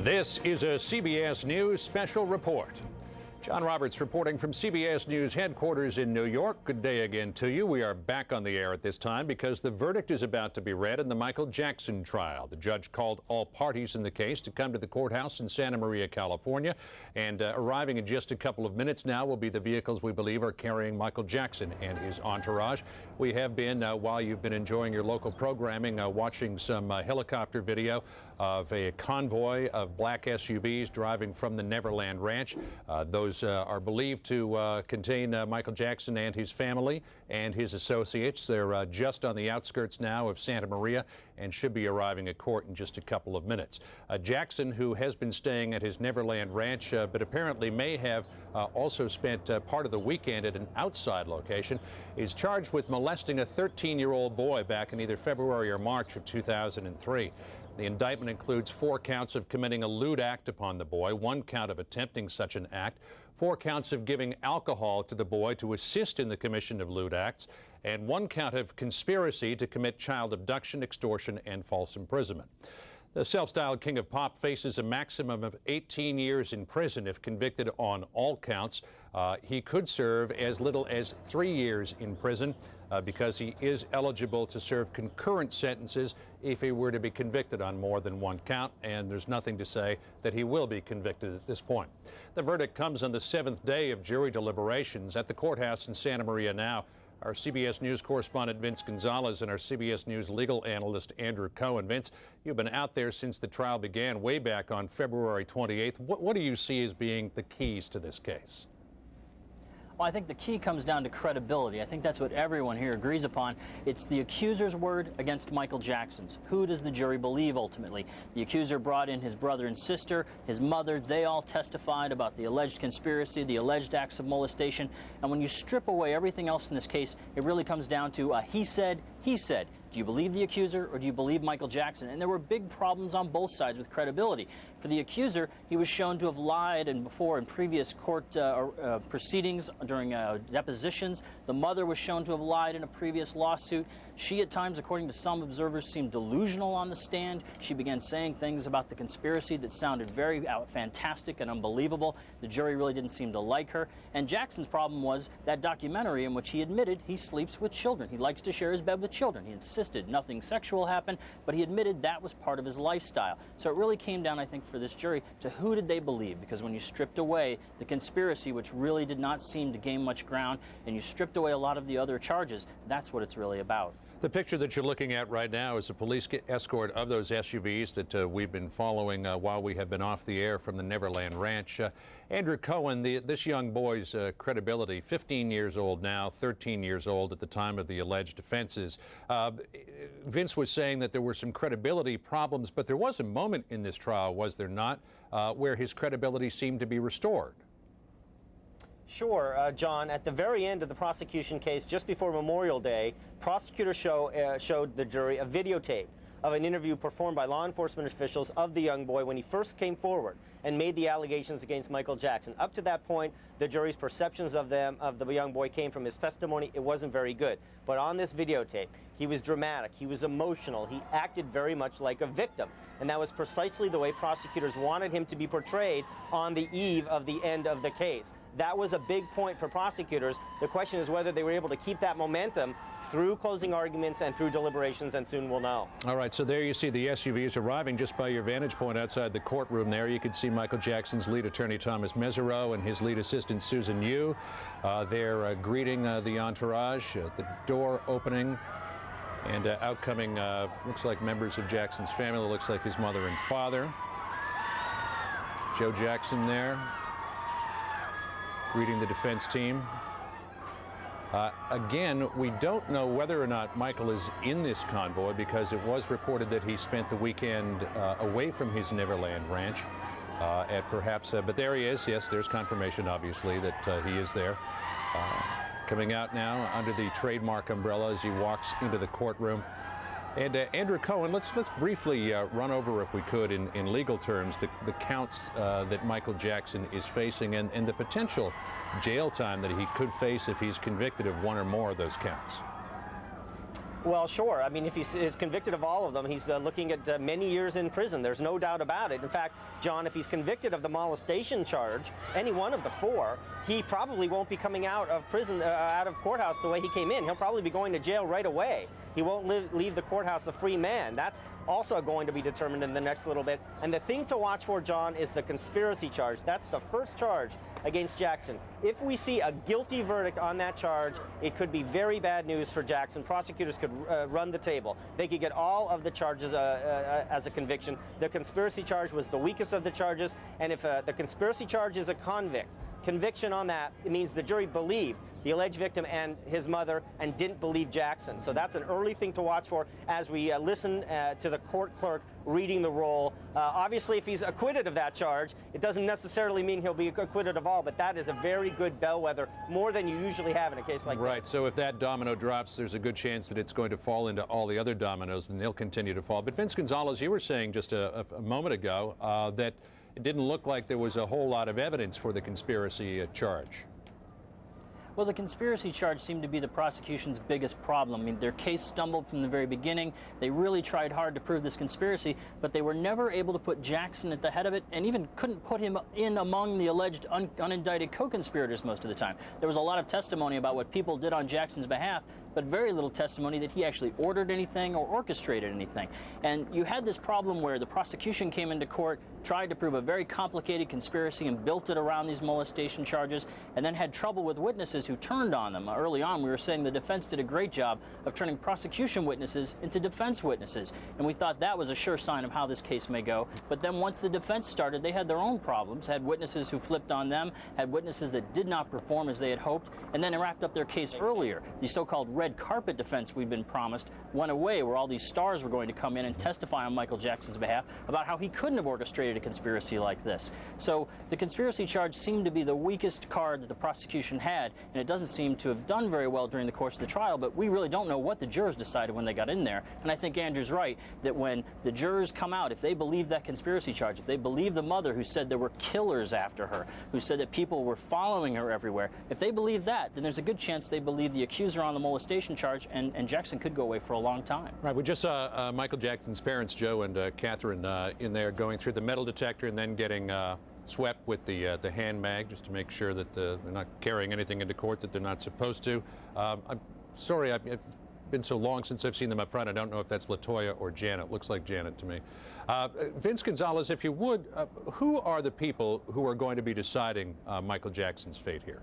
This is a CBS News special report. John Roberts reporting from CBS News headquarters in New York. Good day again to you. We are back on the air at this time because the verdict is about to be read in the Michael Jackson trial. The judge called all parties in the case to come to the courthouse in Santa Maria, California. And arriving in just a couple of minutes now will be the vehicles we believe are carrying Michael Jackson and his entourage. We have been, while you've been enjoying your local programming, watching some helicopter video of a convoy of black SUVs driving from the Neverland Ranch. Those are believed to contain Michael Jackson and his family and his associates. They're just on the outskirts now of Santa Maria and should be arriving at court in just a couple of minutes. Jackson, who has been staying at his Neverland Ranch, but apparently may have also spent part of the weekend at an outside location, is charged with molesting a 13-year-old boy back in either February or March of 2003. The indictment includes 4 counts of committing a lewd act upon the boy, 1 count of attempting such an act, 4 counts of giving alcohol to the boy to assist in the commission of lewd acts, and 1 count of conspiracy to commit child abduction, extortion, and false imprisonment. The self-styled king of pop faces a maximum of 18 years in prison if convicted on all counts. He could serve as little as 3 years in prison because he is eligible to serve concurrent sentences if he were to be convicted on more than 1 count, and there's nothing to say that he will be convicted at this point. The verdict comes on the 7th day of jury deliberations at the courthouse in Santa Maria now. Our CBS News correspondent Vince Gonzalez and our CBS News legal analyst Andrew Cohen. Vince, you've been out there since the trial began way back on February 28th. What do you see as being the keys to this case? Well, I think the key comes down to credibility. I think that's what everyone here agrees upon. It's the accuser's word against Michael Jackson's. Who does the jury believe ultimately? The accuser brought in his brother and sister, his mother. They all testified about the alleged conspiracy, the alleged acts of molestation. And when you strip away everything else in this case, it really comes down to he said, he said. Do you believe the accuser or do you believe Michael Jackson? And there were big problems on both sides with credibility. For the accuser, he was shown to have lied in previous court proceedings during depositions. The mother was shown to have lied in a previous lawsuit. She, at times, according to some observers, seemed delusional on the stand. She began saying things about the conspiracy that sounded very fantastic and unbelievable. The jury really didn't seem to like her. And Jackson's problem was that documentary in which he admitted he sleeps with children. He likes to share his bed with children. He insisted nothing sexual happened, but he admitted that was part of his lifestyle. So it really came down, I think, for this jury to who did they believe? Because when you stripped away the conspiracy, which really did not seem to gain much ground, and you stripped away a lot of the other charges, that's what it's really about. The picture that you're looking at right now is a police escort of those SUVs that we've been following while we have been off the air from the Neverland Ranch. Andrew Cohen, this young boy's credibility, 15 years old now, 13 years old at the time of the alleged offenses. Vince was saying that there were some credibility problems, but there was a moment in this trial, was there not, where his credibility seemed to be restored? Sure, John. At the very end of the prosecution case, just before Memorial Day, prosecutors showed the jury a videotape of an interview performed by law enforcement officials of the young boy when he first came forward and made the allegations against Michael Jackson. Up to that point, the jury's perceptions of the young boy came from his testimony. It wasn't very good. But on this videotape, he was dramatic, he was emotional, he acted very much like a victim. And that was precisely the way prosecutors wanted him to be portrayed on the eve of the end of the case. That was a big point for prosecutors. The question is whether they were able to keep that momentum through closing arguments and through deliberations, and soon we'll know. All right, so there you see the SUVs arriving just by your vantage point outside the courtroom there. You can see Michael Jackson's lead attorney Thomas Mesereau and his lead assistant Susan Yu. They're greeting the entourage, the door opening, and out coming, looks like members of Jackson's family. Looks like his mother and father. Joe Jackson there, greeting the defense team. Again, we don't know whether or not Michael is in this convoy because it was reported that he spent the weekend away from his Neverland Ranch at perhaps, but there he is. Yes, there's confirmation, obviously, that he is there. Coming out now under the trademark umbrella as he walks into the courtroom. And Andrew Cohen, let's briefly run over, if we could, in legal terms, the counts that Michael Jackson is facing and the potential jail time that he could face if he's convicted of one or more of those counts. Well, sure. I mean, if he's convicted of all of them, he's looking at many years in prison. There's no doubt about it. In fact, John, if he's convicted of the molestation charge, any one of the 4, he probably won't be coming out of prison, out of courthouse the way he came in. He'll probably be going to jail right away. He won't leave the courthouse a free man. That's also going to be determined in the next little bit. And the thing to watch for, John, is the conspiracy charge. That's the first charge against Jackson. If we see a guilty verdict on that charge, it could be very bad news for Jackson. Prosecutors could run the table. They could get all of the charges as a conviction. The conspiracy charge was the weakest of the charges, and if the conspiracy charge is a conviction on that, it means the jury believed the alleged victim and his mother and didn't believe Jackson. So that's an early thing to watch for as we listen to the court clerk reading the roll. Obviously, if he's acquitted of that charge, it doesn't necessarily mean he'll be acquitted of all, but that is a very good bellwether, more than you usually have in a case like that. Right, so if that domino drops, there's a good chance that it's going to fall into all the other dominoes, and they'll continue to fall. But Vince Gonzalez, you were saying just a moment ago that it didn't look like there was a whole lot of evidence for the conspiracy charge. Well, the conspiracy charge seemed to be the prosecution's biggest problem. I mean, their case stumbled from the very beginning. They really tried hard to prove this conspiracy, but they were never able to put Jackson at the head of it, and even couldn't put him in among the alleged unindicted co-conspirators most of the time. There was a lot of testimony about what people did on Jackson's behalf, but very little testimony that he actually ordered anything or orchestrated anything. And you had this problem where the prosecution came into court, tried to prove a very complicated conspiracy and built it around these molestation charges, and then had trouble with witnesses who turned on them. Early on, we were saying the defense did a great job of turning prosecution witnesses into defense witnesses, and we thought that was a sure sign of how this case may go. But then once the defense started, they had their own problems, had witnesses who flipped on them, had witnesses that did not perform as they had hoped, and then they wrapped up their case earlier. The so-called red carpet defense we'd been promised went away, where all these stars were going to come in and testify on Michael Jackson's behalf about how he couldn't have orchestrated a conspiracy like this. So the conspiracy charge seemed to be the weakest card that the prosecution had, and it doesn't seem to have done very well during the course of the trial, but we really don't know what the jurors decided when they got in there. And I think Andrew's right, that when the jurors come out, if they believe that conspiracy charge, if they believe the mother who said there were killers after her, who said that people were following her everywhere, if they believe that, then there's a good chance they believe the accuser on the molestation charge, and Jackson could go away for a long time. Right, we just saw Michael Jackson's parents, Joe and Catherine, in there going through the metal detector and then getting swept with the hand mag, just to make sure that they're not carrying anything into court that they're not supposed to. I'm sorry, it's been so long since I've seen them up front. I don't know if that's LaToya or Janet. Looks like Janet to me. Vince Gonzalez, if you would, who are the people who are going to be deciding Michael Jackson's fate here?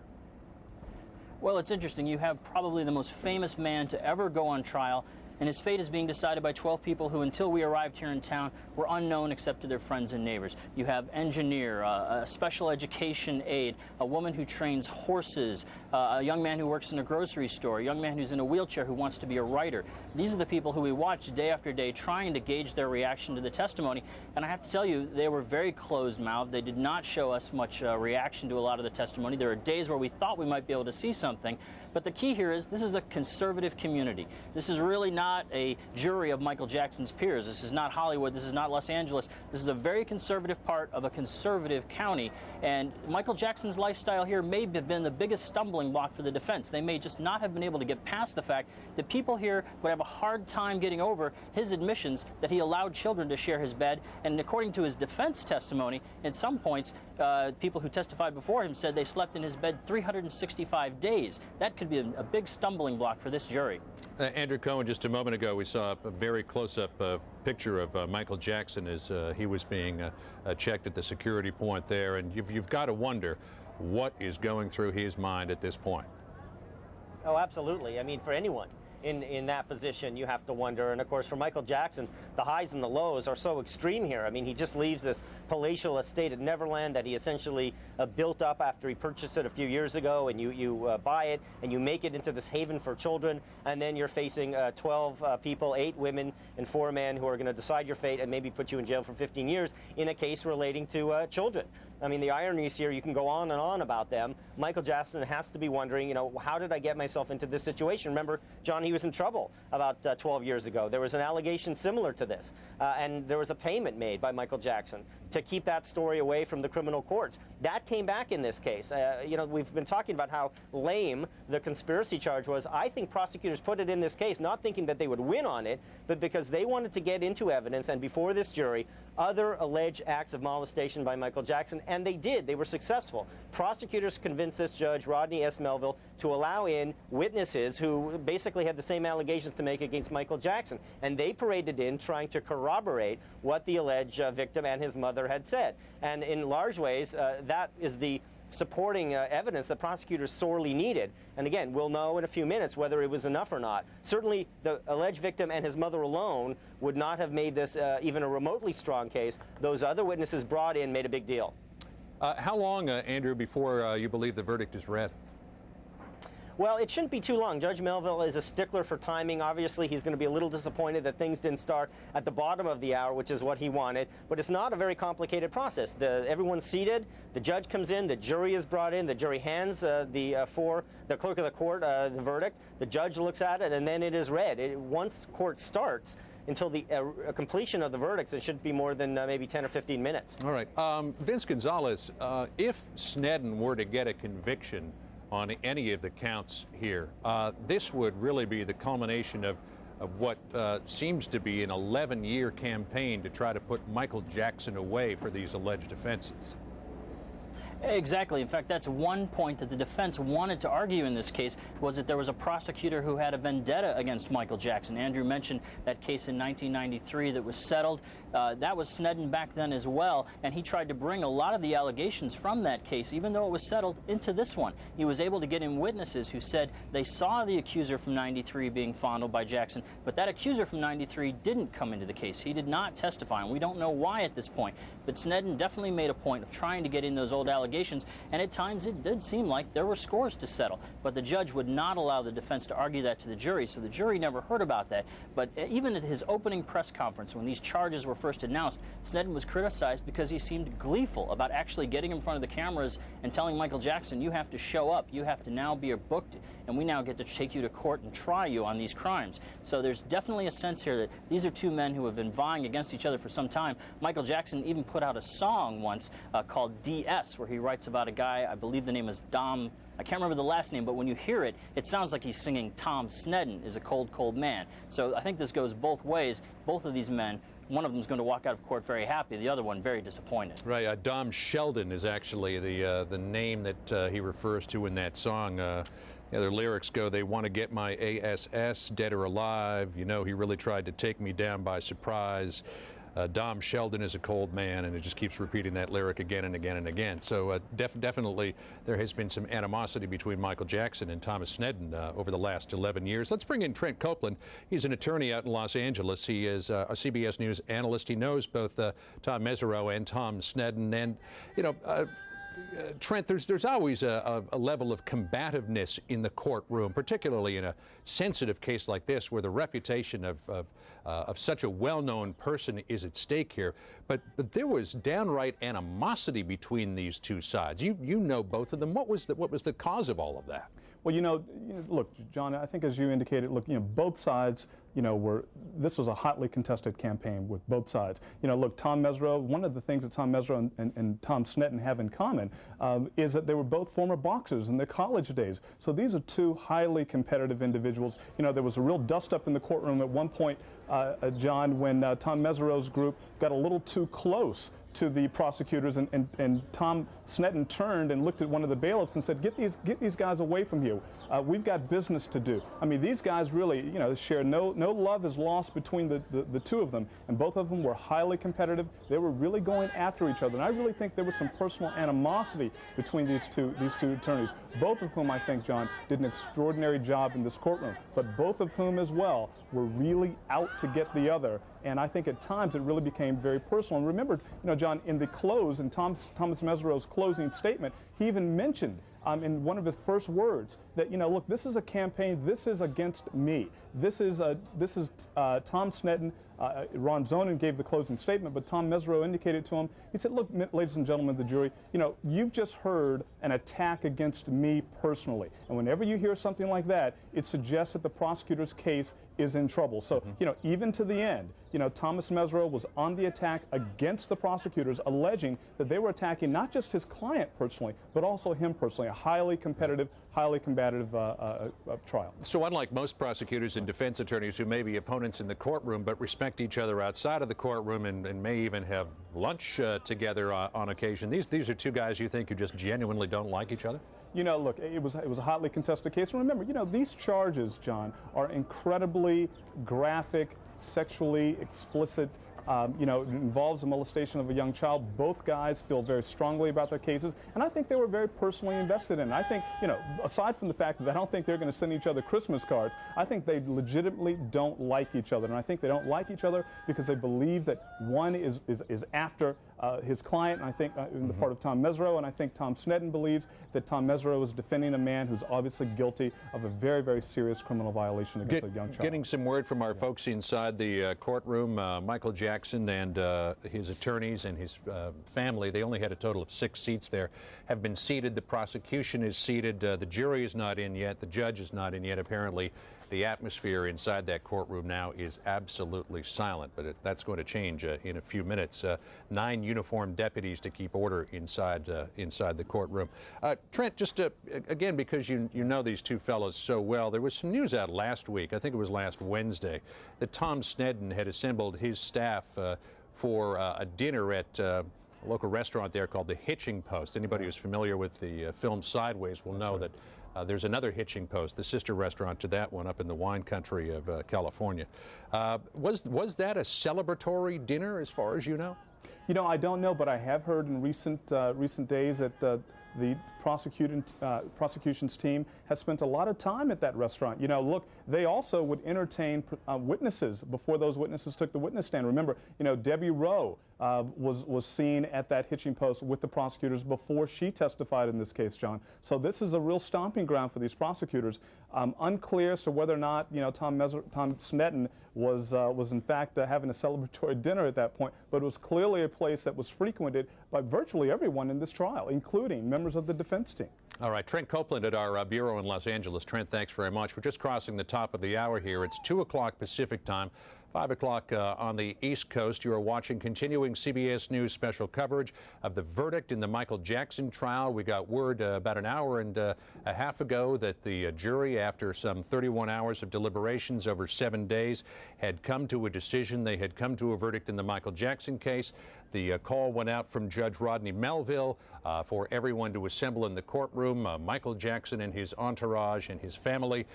Well, it's interesting. You have probably the most famous man to ever go on trial, and his fate is being decided by 12 people who, until we arrived here in town, were unknown except to their friends and neighbors. You have engineer, a special education aide, a woman who trains horses, a young man who works in a grocery store, a young man who's in a wheelchair who wants to be a writer. These are the people who we watch day after day trying to gauge their reaction to the testimony, and I have to tell you, they were very closed-mouthed. They did not show us much reaction to a lot of the testimony. There are days where we thought we might be able to see something, but the key here is this is a conservative community. This is really not a jury of Michael Jackson's peers. This is not Hollywood. This is not Los Angeles. This is a very conservative part of a conservative county, and Michael Jackson's lifestyle here may have been the biggest stumbling block for the defense. They may just not have been able to get past the fact that people here would have a hard time getting over his admissions that he allowed children to share his bed, and according to his defense testimony, at some points, people who testified before him said they slept in his bed 365 days. That could be a big stumbling block for this jury. Andrew Cohen, just a moment ago, we saw a very close-up picture of Michael Jackson as he was being checked at the security point there, and you've got to wonder what is going through his mind at this point. Oh, absolutely. I mean, for anyone in that position, you have to wonder. And of course, for Michael Jackson, the highs and the lows are so extreme here. I mean, he just leaves this palatial estate at Neverland that he essentially built up after he purchased it a few years ago, and you buy it and you make it into this haven for children, and then you're facing 12 people, 8 women and 4 men who are going to decide your fate and maybe put you in jail for 15 years in a case relating to children. I mean, the ironies here, you can go on and on about them. Michael Jackson has to be wondering, you know, how did I get myself into this situation? Remember, John, he was in trouble about 12 years ago. There was an allegation similar to this, and there was a payment made by Michael Jackson to keep that story away from the criminal courts. That came back in this case. You know, we've been talking about how lame the conspiracy charge was. I think prosecutors put it in this case not thinking that they would win on it, but because they wanted to get into evidence and before this jury other alleged acts of molestation by Michael Jackson, and they did. They were successful. Prosecutors convinced this judge, Rodney S. Melville, to allow in witnesses who basically had the same allegations to make against Michael Jackson, and they paraded in trying to corroborate what the alleged victim and his mother had said. And in large ways, that is the supporting evidence that prosecutors sorely needed. And again, we'll know in a few minutes whether it was enough or not. Certainly, the alleged victim and his mother alone would not have made this even a remotely strong case. Those other witnesses brought in made a big deal. How long, Andrew, before you believe the verdict is read? Well, it shouldn't be too long. Judge Melville is a stickler for timing. Obviously, he's going to be a little disappointed that things didn't start at the bottom of the hour, which is what he wanted. But it's not a very complicated process. Everyone's seated. The judge comes in. The jury is brought in. The jury hands the clerk of the court the verdict. The judge looks at it, and then it is read. Once court starts, until the completion of the verdicts, it shouldn't be more than maybe 10 or 15 minutes. All right. Vince Gonzalez, if Sneddon were to get a conviction on any of the counts here, this would really be the culmination of what seems to be an 11-year campaign to try to put Michael Jackson away for these alleged offenses. Exactly. In fact, that's one point that the defense wanted to argue in this case, was that there was a prosecutor who had a vendetta against Michael Jackson. Andrew mentioned that case in 1993 that was settled. That was Sneddon back then as well, and he tried to bring a lot of the allegations from that case, even though it was settled, into this one. He was able to get in witnesses who said they saw the accuser from 93 being fondled by Jackson, but that accuser from 93 didn't come into the case. He did not testify, and we don't know why at this point. But Sneddon definitely made a point of trying to get in those old allegations, and at times it did seem like there were scores to settle. But the judge would not allow the defense to argue that to the jury, so the jury never heard about that. But even at his opening press conference, when these charges were first announced, Sneddon was criticized because he seemed gleeful about actually getting in front of the cameras and telling Michael Jackson, you have to show up, you have to now be booked, and we now get to take you to court and try you on these crimes. So there's definitely a sense here that these are two men who have been vying against each other for some time. Michael Jackson even put out a song once called DS, where he writes about a guy, I believe the name is Dom, I can't remember the last name, but when you hear it, it sounds like he's singing Tom Sneddon is a cold, cold man. So I think this goes both ways. Both of these men, one of them is going to walk out of court very happy, the other one very disappointed. Right. Dom Sheldon is actually the name that he refers to in that song. Their lyrics go, they want to get my ASS, dead or alive. You know, he really tried to take me down by surprise. Dom Sheldon is a cold man, and it just keeps repeating that lyric again and again and again. So definitely there has been some animosity between Michael Jackson and Thomas Sneddon over the last 11 years. Let's bring in Trent Copeland. He's an attorney out in Los Angeles. He is a CBS News analyst. He knows both Tom Mesereau and Tom Sneddon. And, you know, Trent, there's always a level of combativeness in the courtroom, particularly in a sensitive case like this, where the reputation of such a well-known person is at stake here. But there was downright animosity between these two sides. You know both of them. What was the cause of all of that? Well, look, John, I think as you indicated, look, both sides, this was a hotly contested campaign with both sides. Look, Tom Mesereau, one of the things that Tom Mesereau and Tom Sneddon have in common is that they were both former boxers in their college days. So these are two highly competitive individuals. There was a real dust-up in the courtroom at one point, John, when Tom Mesereau's group got a little too close to the prosecutors, and Tom Sneddon turned and looked at one of the bailiffs and said, get these guys away from here. We've got business to do. I mean, these guys really, share no love is lost between the two of them, and both of them were highly competitive. They were really going after each other, and I really think there was some personal animosity between these two attorneys, both of whom I think, John, did an extraordinary job in this courtroom, but both of whom as well were really out to get the other. And I think at times it really became very personal. And remember, John, in the close, in Thomas Mesereau's closing statement, he even mentioned in one of his first words that, look, this is a campaign. This is against me. This is Tom Sneddon Ron Zonin gave the closing statement, but Tom Mesereau indicated to him, he said, look, ladies and gentlemen of the jury, you've just heard an attack against me personally. And whenever you hear something like that, it suggests that the prosecutor's case is in trouble. So, even to the end, Thomas Mesereau was on the attack against the prosecutors, alleging that they were attacking not just his client personally, but also him personally, a highly competitive, highly combative trial. So unlike most prosecutors and defense attorneys who may be opponents in the courtroom but respect each other outside of the courtroom and may even have lunch together on occasion, these are two guys you think who just genuinely don't like each other? Look, it was a hotly contested case. And remember, these charges, John, are incredibly graphic, sexually explicit. It involves the molestation of a young child. Both guys feel very strongly about their cases, and I think they were very personally invested in it. I think, aside from the fact that I don't think they're going to send each other Christmas cards, I think they legitimately don't like each other. And I think they don't like each other because they believe that one is after his client, and I think in the part of Tom Mesereau, and I think Tom Sneddon believes that Tom Mesereau is defending a man who's obviously guilty of a very, very serious criminal violation against a young child. Getting some word from our folks inside the courtroom, Michael Jackson and his attorneys and his family, they only had a total of 6 seats there, have been seated. The prosecution is seated. The jury is not in yet. The judge is not in yet. Apparently, the atmosphere inside that courtroom now is absolutely silent, but that's going to change in a few minutes. 9 uniformed deputies to keep order inside the courtroom. Trent, just again, because you know these two fellows so well, there was some news out last week, I think it was last Wednesday, that Tom Sneddon had assembled his staff for a dinner at a local restaurant there called the Hitching Post. Anybody who's familiar with the film Sideways will know that there's another Hitching Post, the sister restaurant to that one up in the wine country of California. Was that a celebratory dinner as far as you know? I don't know, but I have heard in recent days that the prosecution's team has spent a lot of time at that restaurant. Look, they also would entertain witnesses before those witnesses took the witness stand. Remember, Debbie Rowe was seen at that Hitching Post with the prosecutors before she testified in this case, John. So this is a real stomping ground for these prosecutors. Unclear as to whether or not Tom Sneddon was in fact having a celebratory dinner at that point, but it was clearly a place that was frequented by virtually everyone in this trial, including members of the defense team. All right, Trent Copeland at our bureau in Los Angeles. Trent, thanks very much. We're just crossing the top of the hour here. It's 2 o'clock Pacific time, 5 o'clock on the East Coast. You are watching continuing CBS News special coverage of the verdict in the Michael Jackson trial. We got word about an hour and a half ago that the jury, after some 31 hours of deliberations over 7 days, had come to a decision. They had come to a verdict in the Michael Jackson case. The call went out from Judge Rodney Melville for everyone to assemble in the courtroom. Michael Jackson and his entourage and his family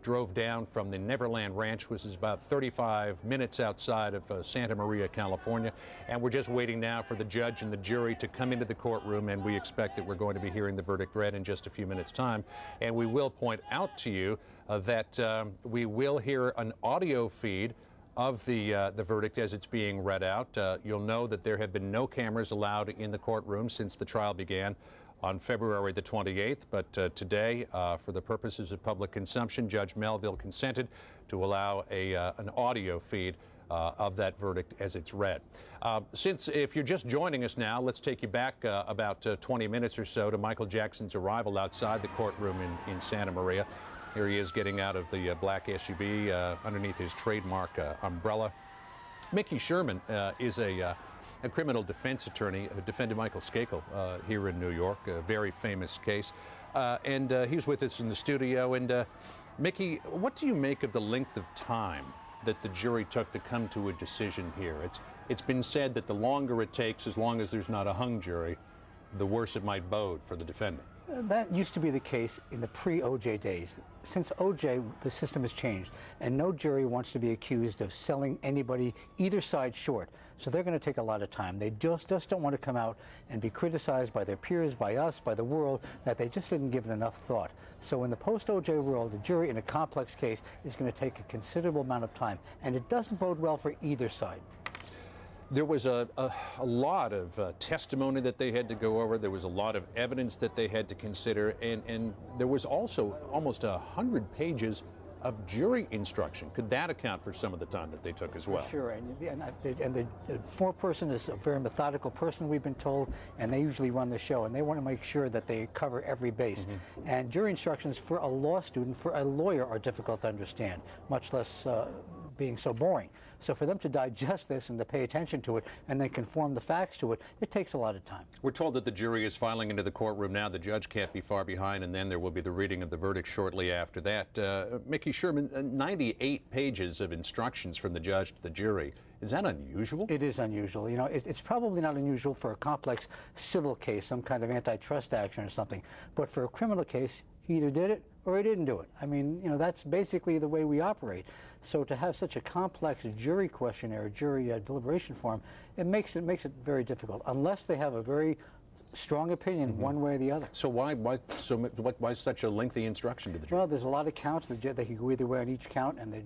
drove down from the Neverland Ranch, which is about 35 minutes outside of Santa Maria, California. And we're just waiting now for the judge and the jury to come into the courtroom, and we expect that we're going to be hearing the verdict read in just a few minutes' time. And we will point out to you that we will hear an audio feed of the verdict as it's being read out. You'll know that there have been no cameras allowed in the courtroom since the trial began on February the 28th, but today, for the purposes of public consumption, Judge Melville consented to allow an audio feed of that verdict as it's read. If you're just joining us now, let's take you back about 20 minutes or so to Michael Jackson's arrival outside the courtroom in Santa Maria. Here he is getting out of the black SUV underneath his trademark umbrella. Mickey Sherman is a criminal defense attorney who defended Michael Skakel here in New York, a very famous case. And he's with us in the studio. And Mickey, what do you make of the length of time that the jury took to come to a decision here? It's been said that the longer it takes, as long as there's not a hung jury, the worse it might bode for the defendant. That used to be the case in the pre-O.J. days. Since O.J., the system has changed, and no jury wants to be accused of selling anybody, either side, short. So they're going to take a lot of time. They just don't want to come out and be criticized by their peers, by us, by the world, that they just didn't give it enough thought. So in the post-O.J. world, the jury in a complex case is going to take a considerable amount of time, and it doesn't bode well for either side. There was a lot of testimony that they had to go over. There was a lot of evidence that they had to consider. And there was also almost 100 pages of jury instruction. Could that account for some of the time that they took as well? Sure, and the foreperson is a very methodical person, we've been told, and they usually run the show, and they want to make sure that they cover every base. And jury instructions for a law student, for a lawyer, are difficult to understand, much less being so boring. So for them to digest this and to pay attention to it and then conform the facts to it, it takes a lot of time. We're told that the jury is filing into the courtroom now. The judge can't be far behind, and then there will be the reading of the verdict shortly after that. Mickey Sherman, 98 pages of instructions from the judge to the jury. Is that unusual? It is unusual. You know, it's probably not unusual for a complex civil case, some kind of antitrust action or something. But for a criminal case, he either did it or he didn't do it. I mean, you know, that's basically the way we operate. So to have such a complex jury questionnaire, jury deliberation form, it makes it very difficult, unless they have a very strong opinion one way or the other. So why such a lengthy instruction to the jury? Well, there's a lot of counts. They can go either way on each count, and the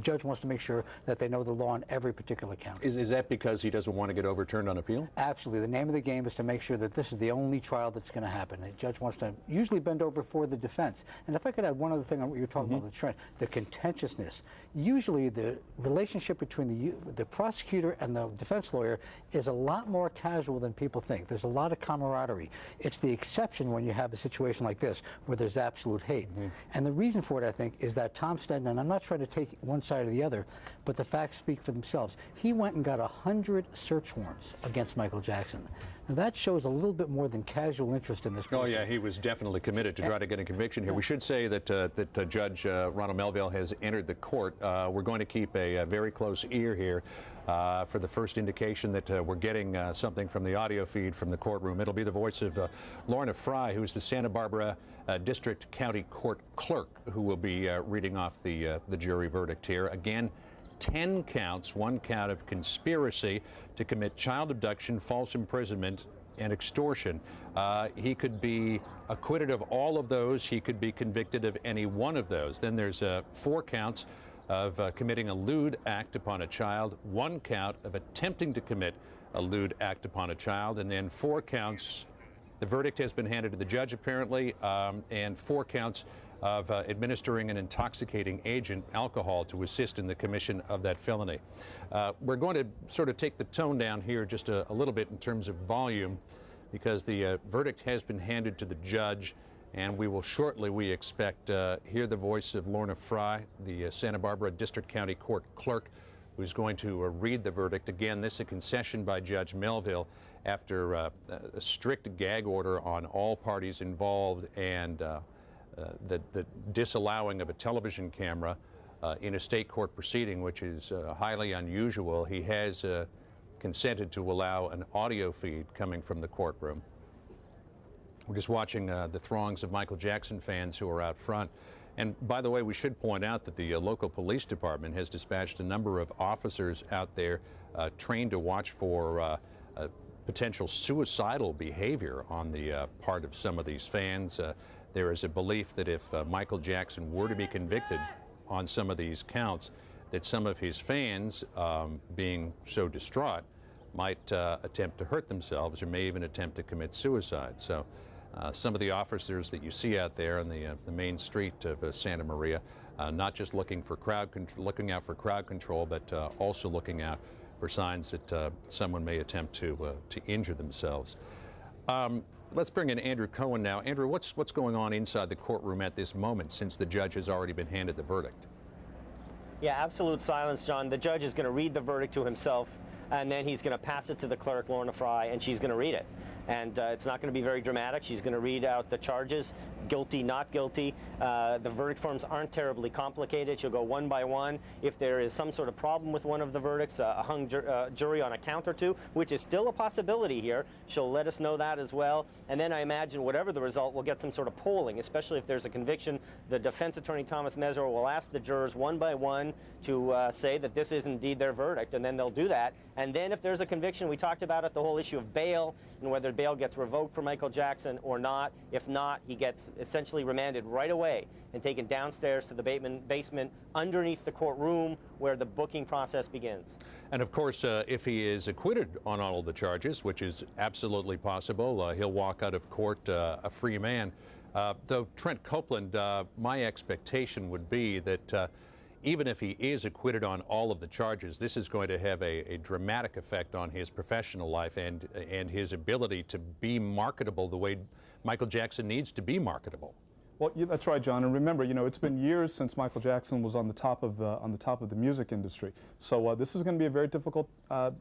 judge wants to make sure that they know the law on every particular count. Is that because he doesn't want to get overturned on appeal? Absolutely. The name of the game is to make sure that this is the only trial that's going to happen. The judge wants to usually bend over for the defense. And if I could add one other thing on what you're talking about, the trend, the contentiousness. Usually the relationship between the prosecutor and the defense lawyer is a lot more casual than people think. There's a lot of camaraderie. It's the exception when you have a situation like this where there's absolute hate. And the reason for it, I think, is that Tom Stedman, and I'm not trying to take one side or the other, but the facts speak for themselves. He went and got 100 search warrants against Michael Jackson. Now that shows a little bit more than casual interest in this person. Oh yeah, he was definitely committed to try to get a conviction here. We should say that Judge Ronald Melville has entered the court. We're going to keep a very close ear here for the first indication that we're getting something from the audio feed from the courtroom. It'll be the voice of Lorna Fry, who's the Santa Barbara District County Court Clerk, who will be reading off the jury verdict here. Again, 10 counts, one count of conspiracy to commit child abduction, false imprisonment, and extortion. He could be acquitted of all of those. He could be convicted of any one of those. Then there's 4 counts of committing a lewd act upon a child, 1 count of attempting to commit a lewd act upon a child, and then 4 counts. The verdict has been handed to the judge, apparently, and 4 counts of administering an intoxicating agent, alcohol, to assist in the commission of that felony. We're going to sort of take the tone down here just a little bit in terms of volume, because the verdict has been handed to the judge, and we will shortly, we expect, hear the voice of Lorna Fry, the Santa Barbara District County Court Clerk, who's going to read the verdict. Again, this is a concession by Judge Melville after a strict gag order on all parties involved, and the disallowing of a television camera in a state court proceeding, which is highly unusual. He has consented to allow an audio feed coming from the courtroom. We're just watching the throngs of Michael Jackson fans who are out front. And by the way, we should point out that the local police department has dispatched a number of officers out there trained to watch for potential suicidal behavior on the part of some of these fans. There is a belief that if Michael Jackson were to be convicted on some of these counts, that some of his fans, being so distraught, might attempt to hurt themselves or may even attempt to commit suicide. So some of the officers that you see out there on the main street of Santa Maria, not just looking out for crowd control, but also looking out for signs that someone may attempt to injure themselves. Let's bring in Andrew Cohen now. Andrew, what's going on inside the courtroom at this moment, since the judge has already been handed the verdict? Yeah, absolute silence, John. The judge is going to read the verdict to himself, and then he's going to pass it to the clerk, Lorna Fry, and she's going to read it. And it's not going to be very dramatic. She's going to read out the charges, guilty, not guilty. The verdict forms aren't terribly complicated. She'll go one by one. If there is some sort of problem with one of the verdicts, a hung jury on a count or two, which is still a possibility here, she'll let us know that as well. And then I imagine whatever the result, we'll get some sort of polling, especially if there's a conviction. The defense attorney, Thomas Mesro, will ask the jurors one by one to say that this is indeed their verdict, and then they'll do that. And then if there's a conviction, we talked about it, the whole issue of bail and whether bail gets revoked for Michael Jackson or not. If not, he gets essentially remanded right away and taken downstairs to the basement underneath the courtroom where the booking process begins. And of course, if he is acquitted on all of the charges, which is absolutely possible, he'll walk out of court a free man. Though Trent Copeland, my expectation would be that even if he is acquitted on all of the charges, this is going to have a dramatic effect on his professional life and his ability to be marketable the way Michael Jackson needs to be marketable. Well, yeah, that's right, John. And remember, it's been years since Michael Jackson was on the top of the music industry. So this is going to be a very difficult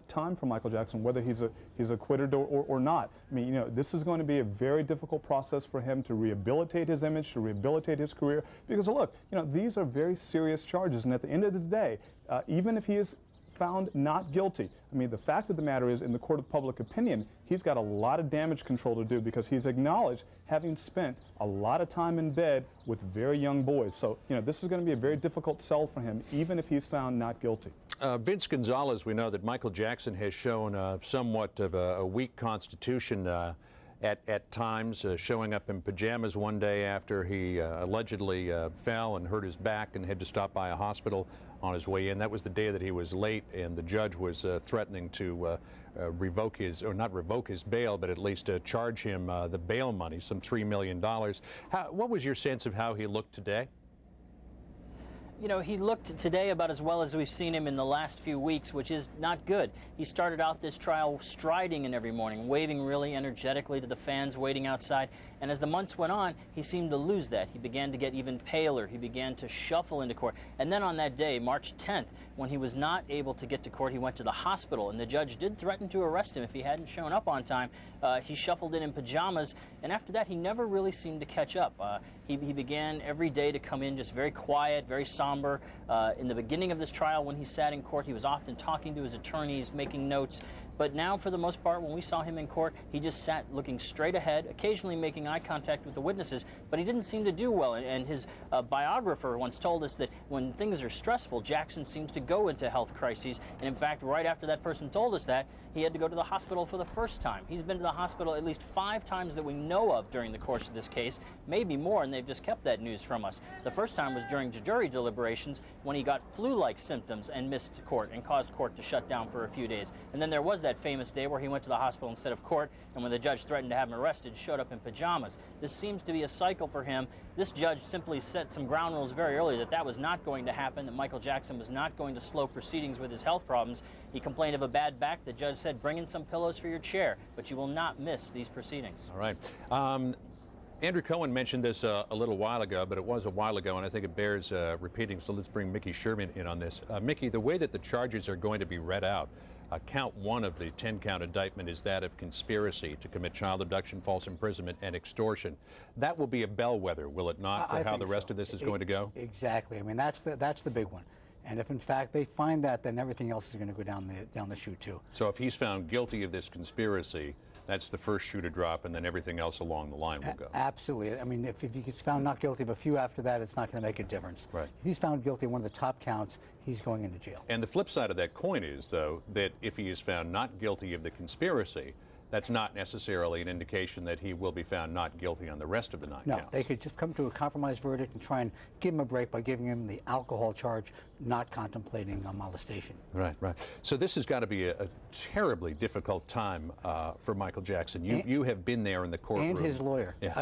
time for Michael Jackson, whether he's acquitted or not. I mean, this is going to be a very difficult process for him to rehabilitate his image, to rehabilitate his career. Because look, these are very serious charges, and at the end of the day, even if he is found not guilty. I mean, the fact of the matter is, in the court of public opinion, he's got a lot of damage control to do because he's acknowledged having spent a lot of time in bed with very young boys. So, this is going to be a very difficult sell for him, even if he's found not guilty. Vince Gonzalez, we know that Michael Jackson has shown somewhat of a weak constitution at times, showing up in pajamas one day after he allegedly fell and hurt his back and had to stop by a hospital on his way in. That was the day that he was late, and the judge was threatening to revoke his, or not revoke his bail, but at least charge him the bail money, some $3 million. What was your sense of how he looked today? He looked today about as well as we've seen him in the last few weeks, which is not good. He started out this trial striding in every morning, waving really energetically to the fans waiting outside. And as the months went on, he seemed to lose that. He began to get even paler. He began to shuffle into court. And then on that day, March 10th, when he was not able to get to court, he went to the hospital. And the judge did threaten to arrest him if he hadn't shown up on time. He shuffled in pajamas. And after that, he never really seemed to catch up. He began every day to come in just very quiet, very somber. In the beginning of this trial, when he sat in court, he was often talking to his attorneys, making notes. But now, for the most part, when we saw him in court, he just sat looking straight ahead, occasionally making eye contact with the witnesses, but he didn't seem to do well. And his biographer once told us that when things are stressful, Jackson seems to go into health crises. And in fact, right after that person told us that, he had to go to the hospital for the first time. He's been to the hospital at least 5 times that we know of during the course of this case, maybe more, and they've just kept that news from us. The first time was during jury deliberations when he got flu-like symptoms and missed court and caused court to shut down for a few days. And then there was that famous day where he went to the hospital instead of court, and when the judge threatened to have him arrested, showed up in pajamas. This seems to be a cycle for him. This judge simply set some ground rules very early that was not going to happen, that Michael Jackson was not going to slow proceedings with his health problems. He complained of a bad back. The judge said, bring in some pillows for your chair, but you will not miss these proceedings. All right. Andrew Cohen mentioned this a little while ago, but it was a while ago, and I think it bears repeating, so let's bring Mickey Sherman in on this. Mickey, the way that the charges are going to be read out, count 1 of the 10-count indictment is that of conspiracy to commit child abduction, false imprisonment, and extortion. That will be a bellwether, will it not, for how the rest of this is going to go? Exactly. I mean, that's the big one. And if, in fact, they find that, then everything else is going to go down the chute, too. So if he's found guilty of this conspiracy, that's the first shoe to drop, and then everything else along the line will go. Absolutely. I mean, if he's found not guilty of a few after that, it's not going to make a difference. Right. If he's found guilty of one of the top counts, he's going into jail. And the flip side of that coin is, though, that if he is found not guilty of the conspiracy, that's not necessarily an indication that he will be found not guilty on the rest of the 9 counts. No, they could just come to a compromise verdict and try and give him a break by giving him the alcohol charge, not contemplating molestation. Right, right. So this has got to be a terribly difficult time for Michael Jackson. You have been there in the courtroom. And his lawyer. Yeah.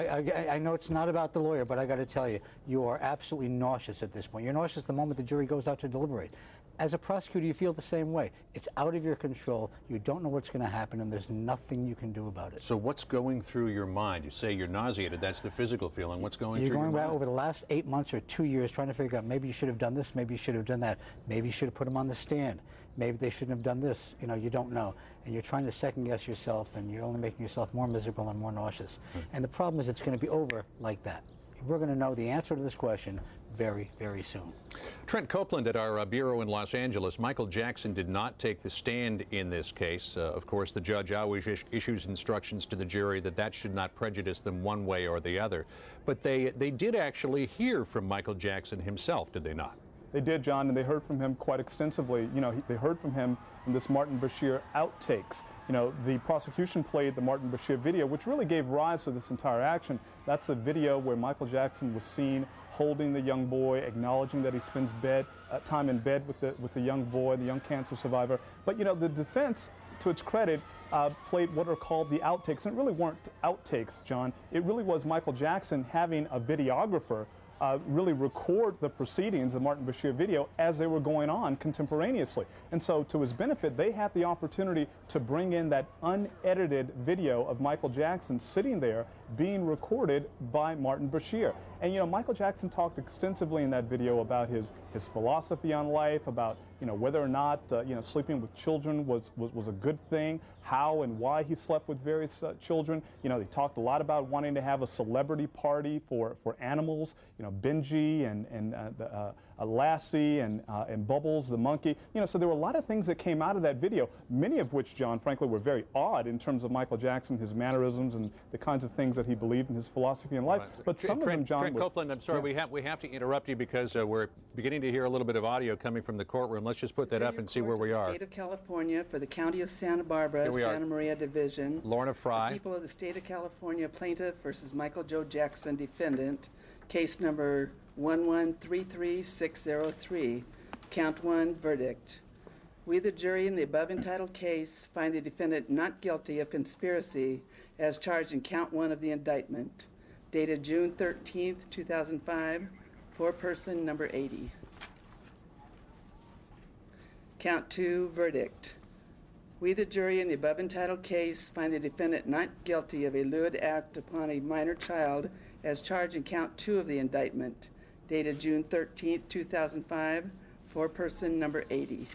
I know it's not about the lawyer, but I got to tell you, you are absolutely nauseous at this point. You're nauseous the moment the jury goes out to deliberate. As a prosecutor, you feel the same way. It's out of your control. You don't know what's going to happen, and there's nothing you can do about it. So what's going through your mind? You say you're nauseated. That's the physical feeling. What's going through your mind? You're going back over the last 8 months or 2 years trying to figure out maybe you should have done this, maybe you should have done that, maybe you should have put him on the stand, maybe they shouldn't have done this. You don't know. And you're trying to second-guess yourself, and you're only making yourself more miserable and more nauseous. And the problem is it's going to be over like that. We're going to know the answer to this question very, very soon. Trent Copeland at our bureau in Los Angeles. Michael Jackson did not take the stand in this case. Of course, the judge always issues instructions to the jury that should not prejudice them one way or the other. But they did actually hear from Michael Jackson himself, did they not? They did, John, and they heard from him quite extensively. They heard from him in this Martin Bashir outtakes. The prosecution played the Martin Bashir video, which really gave rise to this entire action. That's the video where Michael Jackson was seen holding the young boy, acknowledging that he spends time in bed with the young boy, the young cancer survivor. But the defense, to its credit, played what are called the outtakes. And it really weren't outtakes, John. It really was Michael Jackson having a videographer really record the proceedings, the Martin Bashir video, as they were going on contemporaneously. And so to his benefit, they had the opportunity to bring in that unedited video of Michael Jackson sitting there being recorded by Martin Bashir. And, you know, Michael Jackson talked extensively in that video about his philosophy on life, about, you know, whether or not, you know, sleeping with children was a good thing, how and why he slept with various children. You know, they talked a lot about wanting to have a celebrity party for animals, you know, Benji and Lassie and Bubbles the monkey. You know, so there were a lot of things that came out of that video, many of which, John, frankly, were very odd in terms of Michael Jackson, his mannerisms and the kinds of things that he believed in his philosophy in life. Right. But some of them, John, Trent Copeland, I'm sorry, yeah. we have to interrupt you because we're beginning to hear a little bit of audio coming from the courtroom. Let's just put that up and see where we are. State of California for the County of Santa Barbara, Santa Maria Division. Lorna Fry. The people of the State of California, plaintiff versus Michael Joe Jackson, defendant. Case number 1133603. Count 1, verdict. We, the jury, in the above entitled case, find the defendant not guilty of conspiracy as charged in count 1 of the indictment, dated June 13th, 2005, foreperson number 80. Count 2, verdict. We, the jury, in the above entitled case, find the defendant not guilty of a lewd act upon a minor child as charged in count 2 of the indictment, dated June 13th, 2005, foreperson number 80.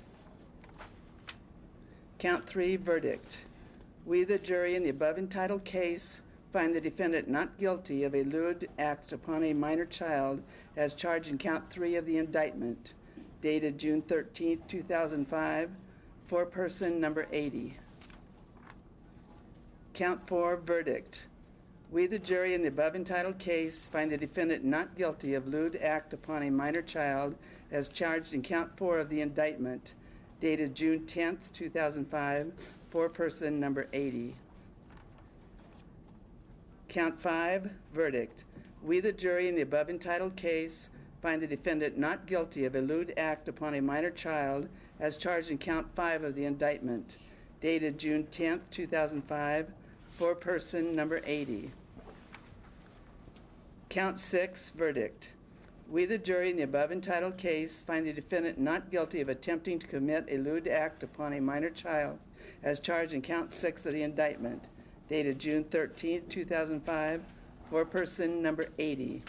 Count 3, verdict. We, the jury, in the above entitled case, find the defendant not guilty of a lewd act upon a minor child as charged in count 3 of the indictment, dated June 13th, 2005, foreperson number 80. Count 4, verdict. We, the jury, in the above entitled case, find the defendant not guilty of lewd act upon a minor child as charged in count 4 of the indictment, dated June 10th, 2005, foreperson number 80. Count 5, verdict. We, the jury, in the above entitled case, find the defendant not guilty of a lewd act upon a minor child as charged in count 5 of the indictment, dated June 10th, 2005, foreperson number 80. Count 6, verdict. We, the jury, in the above entitled case, find the defendant not guilty of attempting to commit a lewd act upon a minor child as charged in count 6 of the indictment, dated June 13th, 2005, foreperson number 80.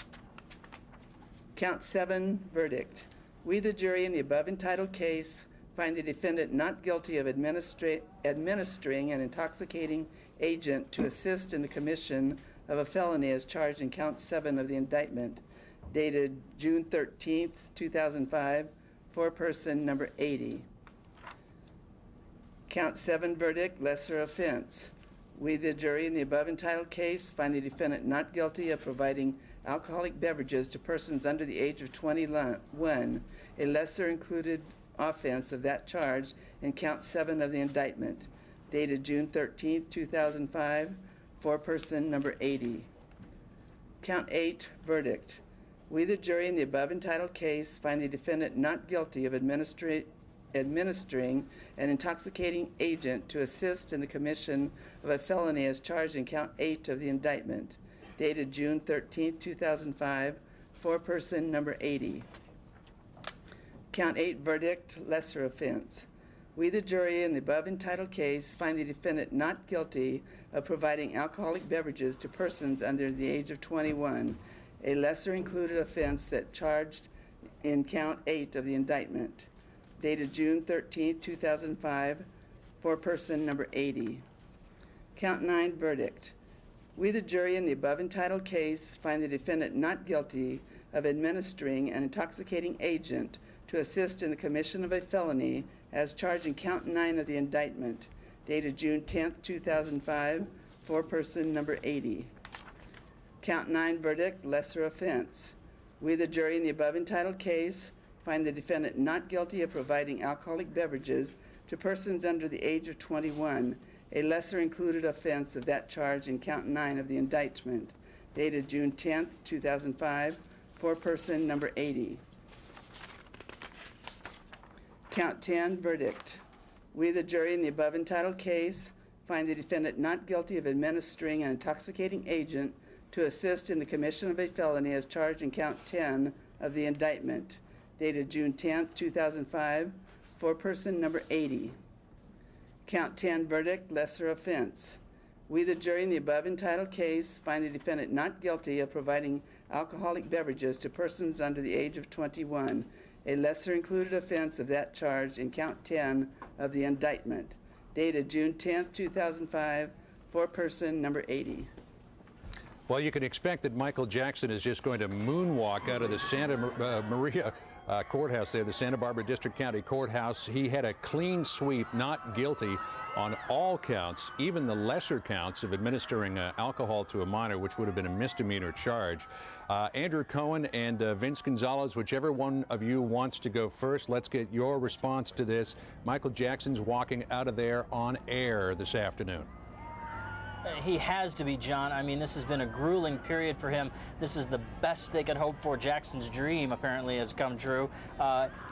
Count 7, verdict. We, the jury, in the above entitled case, find the defendant not guilty of administering an intoxicating agent to assist in the commission of a felony as charged in count 7 of the indictment, dated June 13th, 2005, foreperson number 80. Count 7, verdict, lesser offense. We, the jury, in the above entitled case, find the defendant not guilty of providing alcoholic beverages to persons under the age of 21, a lesser included offense of that charge in count 7 of the indictment, dated June 13th, 2005, foreperson number 80. Count 8, verdict. We, the jury, in the above entitled case, find the defendant not guilty of administering an intoxicating agent to assist in the commission of a felony as charged in count 8 of the indictment, dated June 13th, 2005, foreperson number 80. Count 8, verdict, lesser offense. We, the jury, in the above entitled case, find the defendant not guilty of providing alcoholic beverages to persons under the age of 21, a lesser included offense that charged in count 8 of the indictment, dated June 13th, 2005, foreperson number 80. Count 9, verdict. We, the jury, in the above entitled case, find the defendant not guilty of administering an intoxicating agent to assist in the commission of a felony as charged in count 9 of the indictment, dated June 10th, 2005, foreperson number 80. Count 9, verdict, lesser offense. We, the jury, in the above entitled case, find the defendant not guilty of providing alcoholic beverages to persons under the age of 21, a lesser included offense of that charge in count 9 of the indictment, dated June 10th, 2005, foreperson number 80. Count 10, verdict. We, the jury, in the above entitled case, find the defendant not guilty of administering an intoxicating agent to assist in the commission of a felony as charged in count 10 of the indictment, dated June 10, 2005, foreperson number 80. Count 10 verdict, lesser offense. We, the jury in the above entitled case, find the defendant not guilty of providing alcoholic beverages to persons under the age of 21, a lesser included offense of that charge in count 10 of the indictment, dated June 10, 2005, foreperson number 80. Well, you can expect that Michael Jackson is just going to moonwalk out of the Santa Maria courthouse there, the Santa Barbara District County Courthouse. He had a clean sweep, not guilty on all counts, even the lesser counts of administering alcohol to a minor, which would have been a misdemeanor charge. Andrew Cohen and Vince Gonzalez, whichever one of you wants to go first, let's get your response to this. Michael Jackson's walking out of there on air this afternoon. He has to be, John. I mean, this has been a grueling period for him. This is the best they could hope for. Jackson's dream apparently has come true.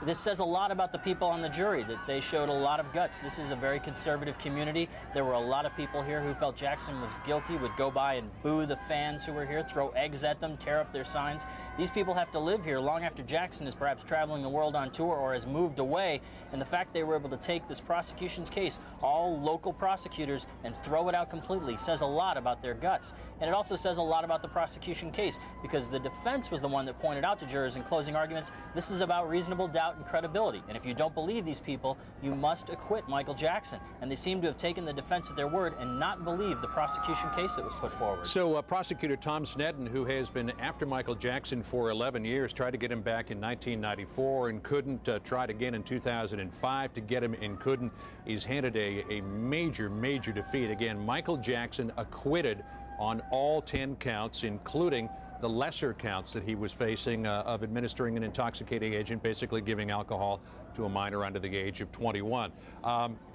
This says a lot about the people on the jury, that they showed a lot of guts. This is a very conservative community. There were a lot of people here who felt Jackson was guilty, would go by and boo the fans who were here, throw eggs at them, tear up their signs. These people have to live here long after Jackson is perhaps traveling the world on tour or has moved away. And the fact they were able to take this prosecution's case, all local prosecutors, and throw it out completely says a lot about their guts. And it also says a lot about the prosecution case, because the defense was the one that pointed out to jurors in closing arguments, this is about reasonable doubt and credibility. And if you don't believe these people, you must acquit Michael Jackson. And they seem to have taken the defense at their word and not believed the prosecution case that was put forward. So Prosecutor Tom Sneddon, who has been after Michael Jackson for 11 years, tried to get him back in 1994 and couldn't, tried again in 2005 to get him and couldn't. He's handed a major, major defeat. Again, Michael Jackson acquitted on all 10 counts, including the lesser counts that he was facing of administering an intoxicating agent, basically giving alcohol to a minor under the age of 21.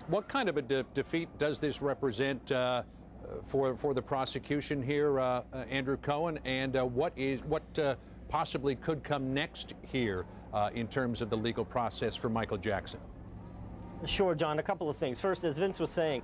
What kind of a defeat does this represent for the prosecution here, Andrew Cohen, and what possibly could come next here in terms of the legal process for Michael Jackson? Sure, John, a couple of things. First, as Vince was saying,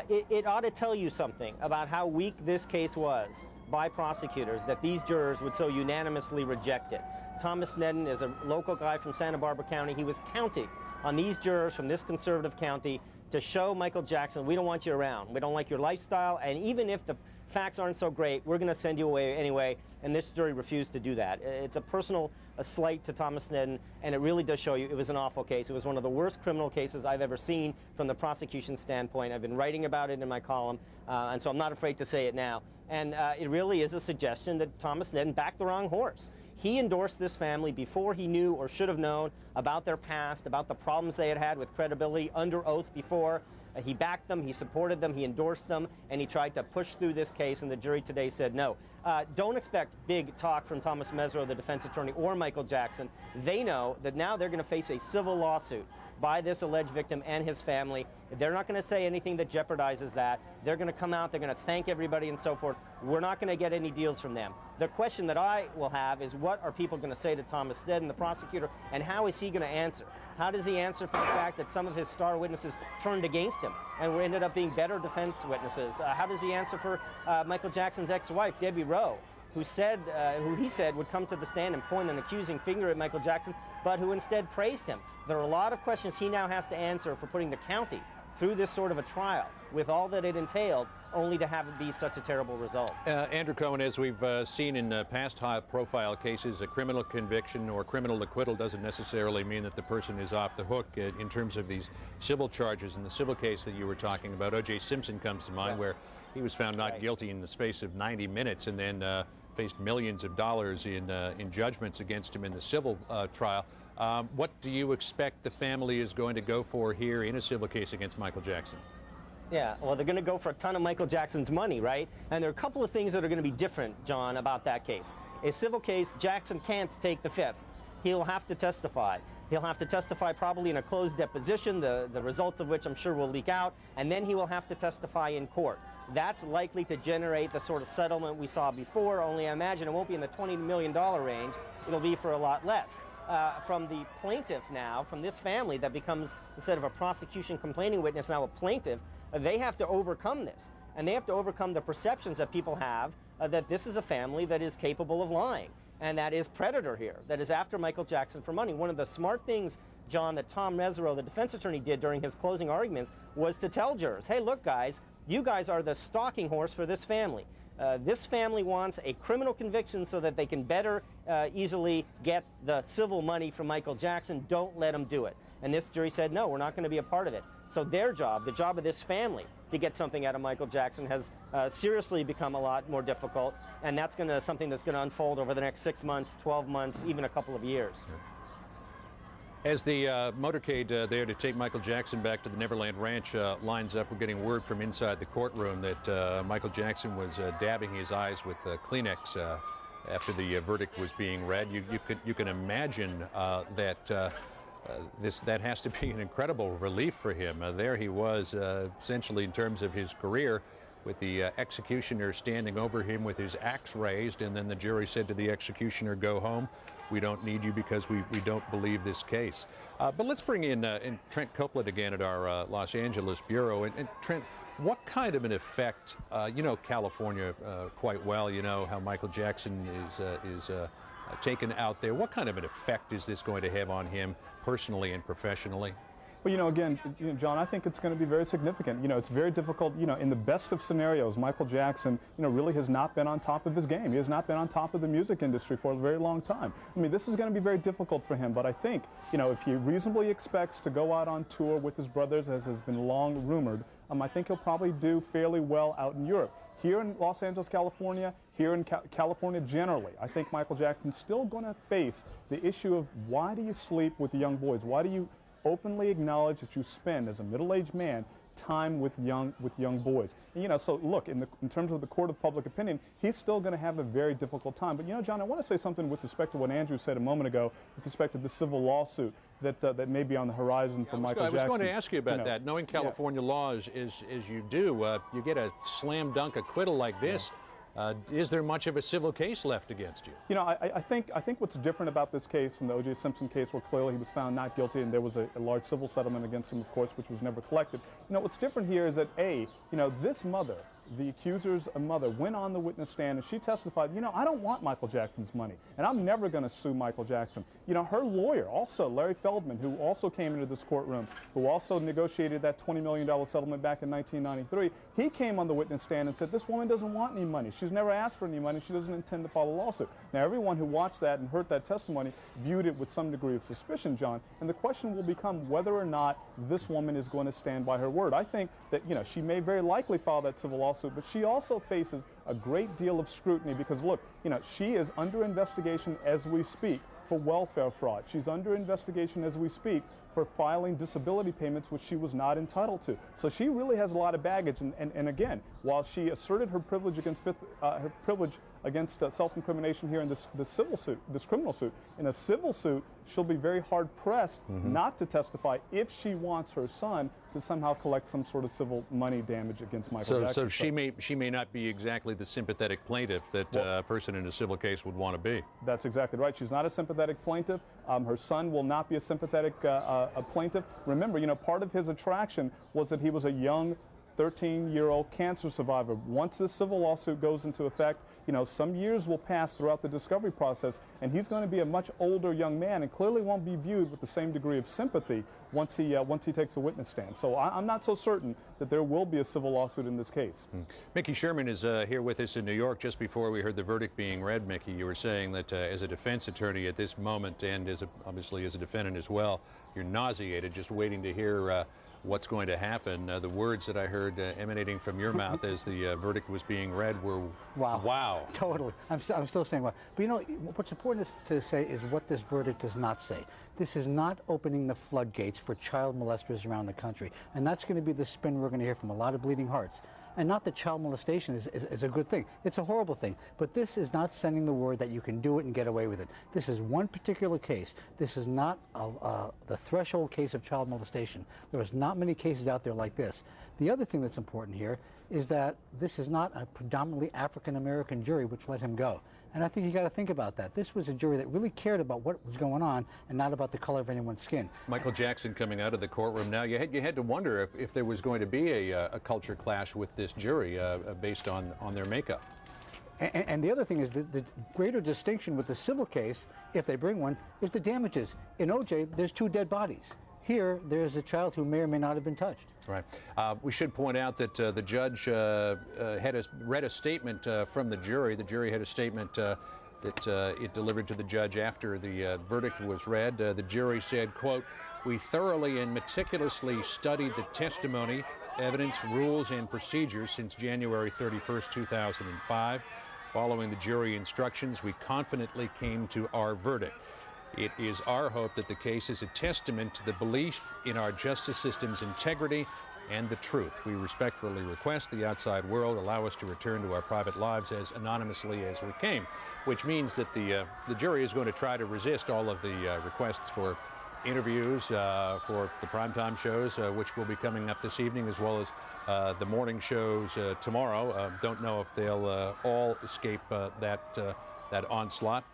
it ought to tell you something about how weak this case was by prosecutors that these jurors would so unanimously reject it. Thomas Sneddon is a local guy from Santa Barbara County. He was counting on these jurors from this conservative county to show Michael Jackson, we don't want you around. We don't like your lifestyle, and even if the facts aren't so great, we're going to send you away anyway, and this jury refused to do that. It's a personal slight to Thomas Sneddon, and it really does show you it was an awful case. It was one of the worst criminal cases I've ever seen from the prosecution standpoint. I've been writing about it in my column, and so I'm not afraid to say it now. And it really is a suggestion that Thomas Sneddon backed the wrong horse. He endorsed this family before he knew or should have known about their past, about the problems they had had with credibility under oath before. He backed them, he supported them, he endorsed them, and he tried to push through this case, and the jury today said no. Don't expect big talk from Thomas Mesro, the defense attorney, or Michael Jackson. They know that now they're going to face a civil lawsuit by this alleged victim and his family. They're not going to say anything that jeopardizes that. They're going to come out, they're going to thank everybody and so forth. We're not going to get any deals from them. The question that I will have is, what are people going to say to Thomas Sneddon, the prosecutor, and how is he going to answer? How does he answer for the fact that some of his star witnesses turned against him and ended up being better defense witnesses? How does he answer for Michael Jackson's ex-wife, Debbie Rowe, who he said would come to the stand and point an accusing finger at Michael Jackson, but who instead praised him? There are a lot of questions he now has to answer for putting the county through this sort of a trial with all that it entailed, only to have it be such a terrible result. Andrew Cohen, as we've seen in past high-profile cases, a criminal conviction or criminal acquittal doesn't necessarily mean that the person is off the hook in terms of these civil charges. In the civil case that you were talking about, O.J. Simpson comes to mind, where he was found not guilty in the space of 90 minutes and then faced millions of dollars in judgments against him in the civil trial. What do you expect the family is going to go for here in a civil case against Michael Jackson? Yeah, well, they're going to go for a ton of Michael Jackson's money, right? And there are a couple of things that are going to be different, John, about that case. A civil case, Jackson can't take the fifth. He'll have to testify. He'll have to testify probably in a closed deposition, the results of which I'm sure will leak out, and then he will have to testify in court. That's likely to generate the sort of settlement we saw before, only I imagine it won't be in the $20 million range. It'll be for a lot less. from the plaintiff now, from this family that becomes, instead of a prosecution complaining witness, now a plaintiff. They have to overcome this. And they have to overcome the perceptions that people have that this is a family that is capable of lying. And that is predator here, that is after Michael Jackson for money. One of the smart things, John, that Tom Mesereau, the defense attorney, did during his closing arguments was to tell jurors, hey, look, guys, you guys are the stalking horse for this family. This family wants a criminal conviction so that they can better easily get the civil money from Michael Jackson. Don't let them do it. And this jury said, no, we're not going to be a part of it. So their job, the job of this family, to get something out of Michael Jackson has seriously become a lot more difficult, and that's something that's going to unfold over the next 6 months, 12 months, even a couple of years. As the motorcade there to take Michael Jackson back to the Neverland Ranch lines up, we're getting word from inside the courtroom that Michael Jackson was dabbing his eyes with Kleenex after the verdict was being read. You can imagine that that has to be an incredible relief for him. There he was, essentially in terms of his career, with the executioner standing over him with his axe raised, and then the jury said to the executioner, go home. We don't need you because we don't believe this case. But let's bring in Trent Copeland again at our Los Angeles bureau. And Trent, what kind of an effect, you know California quite well, you know how Michael Jackson is taken out there. What kind of an effect is this going to have on him personally and professionally? Well, you know, again, John, I think it's going to be very significant. You know, it's very difficult. You know, in the best of scenarios, Michael Jackson, you know, really has not been on top of his game. He has not been on top of the music industry for a very long time. I mean, this is going to be very difficult for him. But I think, you know, if he reasonably expects to go out on tour with his brothers, as has been long rumored, I think he'll probably do fairly well out in Europe. Here in Los Angeles, California, here in California generally, I think Michael Jackson's still going to face the issue of why do you sleep with young boys? Why do you openly acknowledge that you spend, as a middle-aged man, time with young boys? And, you know, so look, in terms of the court of public opinion, he's still going to have a very difficult time. But, you know, John, I want to say something with respect to what Andrew said a moment ago with respect to the civil lawsuit that may be on the horizon for Michael Jackson. I was going to ask you about that. Knowing California laws as you do, you get a slam dunk acquittal like this. Is there much of a civil case left against you? You know, I think what's different about this case from the O.J. Simpson case, where clearly he was found not guilty and there was a large civil settlement against him, of course, which was never collected. You know, what's different here is that, you know, this mother, the accuser's mother, went on the witness stand and she testified, you know, I don't want Michael Jackson's money, and I'm never going to sue Michael Jackson. You know, her lawyer, also Larry Feldman, who also came into this courtroom, who also negotiated that $20 million settlement back in 1993, he came on the witness stand and said, this woman doesn't want any money. She's never asked for any money. She doesn't intend to file a lawsuit. Now, everyone who watched that and heard that testimony viewed it with some degree of suspicion, John, and the question will become whether or not this woman is going to stand by her word. I think that, you know, she may very likely file that civil lawsuit, but she also faces a great deal of scrutiny because, look, you know, she is under investigation as we speak for welfare fraud. She's under investigation as we speak for filing disability payments which she was not entitled to. So she really has a lot of baggage. And again, while she asserted her privilege against self-incrimination here in this civil suit, this criminal suit, in a civil suit, she'll be very hard pressed not to testify if she wants her son to somehow collect some sort of civil money damage against Michael Jackson. So she may not be exactly the sympathetic plaintiff that a person in a civil case would want to be. That's exactly right. She's not a sympathetic plaintiff. Her son will not be a sympathetic plaintiff. Remember, you know, part of his attraction was that he was a young 13-year-old cancer survivor. Once this civil lawsuit goes into effect, you know, some years will pass throughout the discovery process, and he's going to be a much older young man and clearly won't be viewed with the same degree of sympathy once he takes a witness stand. So I'm not so certain that there will be a civil lawsuit in this case. Mickey Sherman is here with us in New York. Just before we heard the verdict being read, Mickey, you were saying that as a defense attorney at this moment, and obviously as a defendant as well, you're nauseated just waiting to hear what's going to happen. The words that I heard emanating from your mouth as the verdict was being read were, wow. Wow. Totally. I'm still saying wow. But you know, what's important to say is what this verdict does not say. This is not opening the floodgates for child molesters around the country. And that's going to be the spin we're going to hear from a lot of bleeding hearts. And not that child molestation is a good thing. It's a horrible thing. But this is not sending the word that you can do it and get away with it. This is one particular case. This is not the threshold case of child molestation. There is not many cases out there like this. The other thing that's important here is that this is not a predominantly African-American jury which let him go. And I think you got to think about that. This was a jury that really cared about what was going on and not about the color of anyone's skin. Michael Jackson coming out of the courtroom now. You had to wonder if there was going to be a culture clash with this jury based on their makeup. And the other thing is the greater distinction with the civil case, if they bring one, is the damages. In OJ, there's 2 dead bodies. Here, there's a child who may or may not have been touched. Right. We should point out that the judge read a statement from the jury. The jury had a statement that it delivered to the judge after the verdict was read. The jury said, quote, "We thoroughly and meticulously studied the testimony, evidence, rules, and procedures since January 31st, 2005. Following the jury instructions, we confidently came to our verdict. It is our hope that the case is a testament to the belief in our justice system's integrity and the truth. We respectfully request the outside world allow us to return to our private lives as anonymously as we came," which means that the jury is going to try to resist all of the requests for interviews for the primetime shows, which will be coming up this evening, as well as the morning shows tomorrow. Don't know if they'll all escape that onslaught.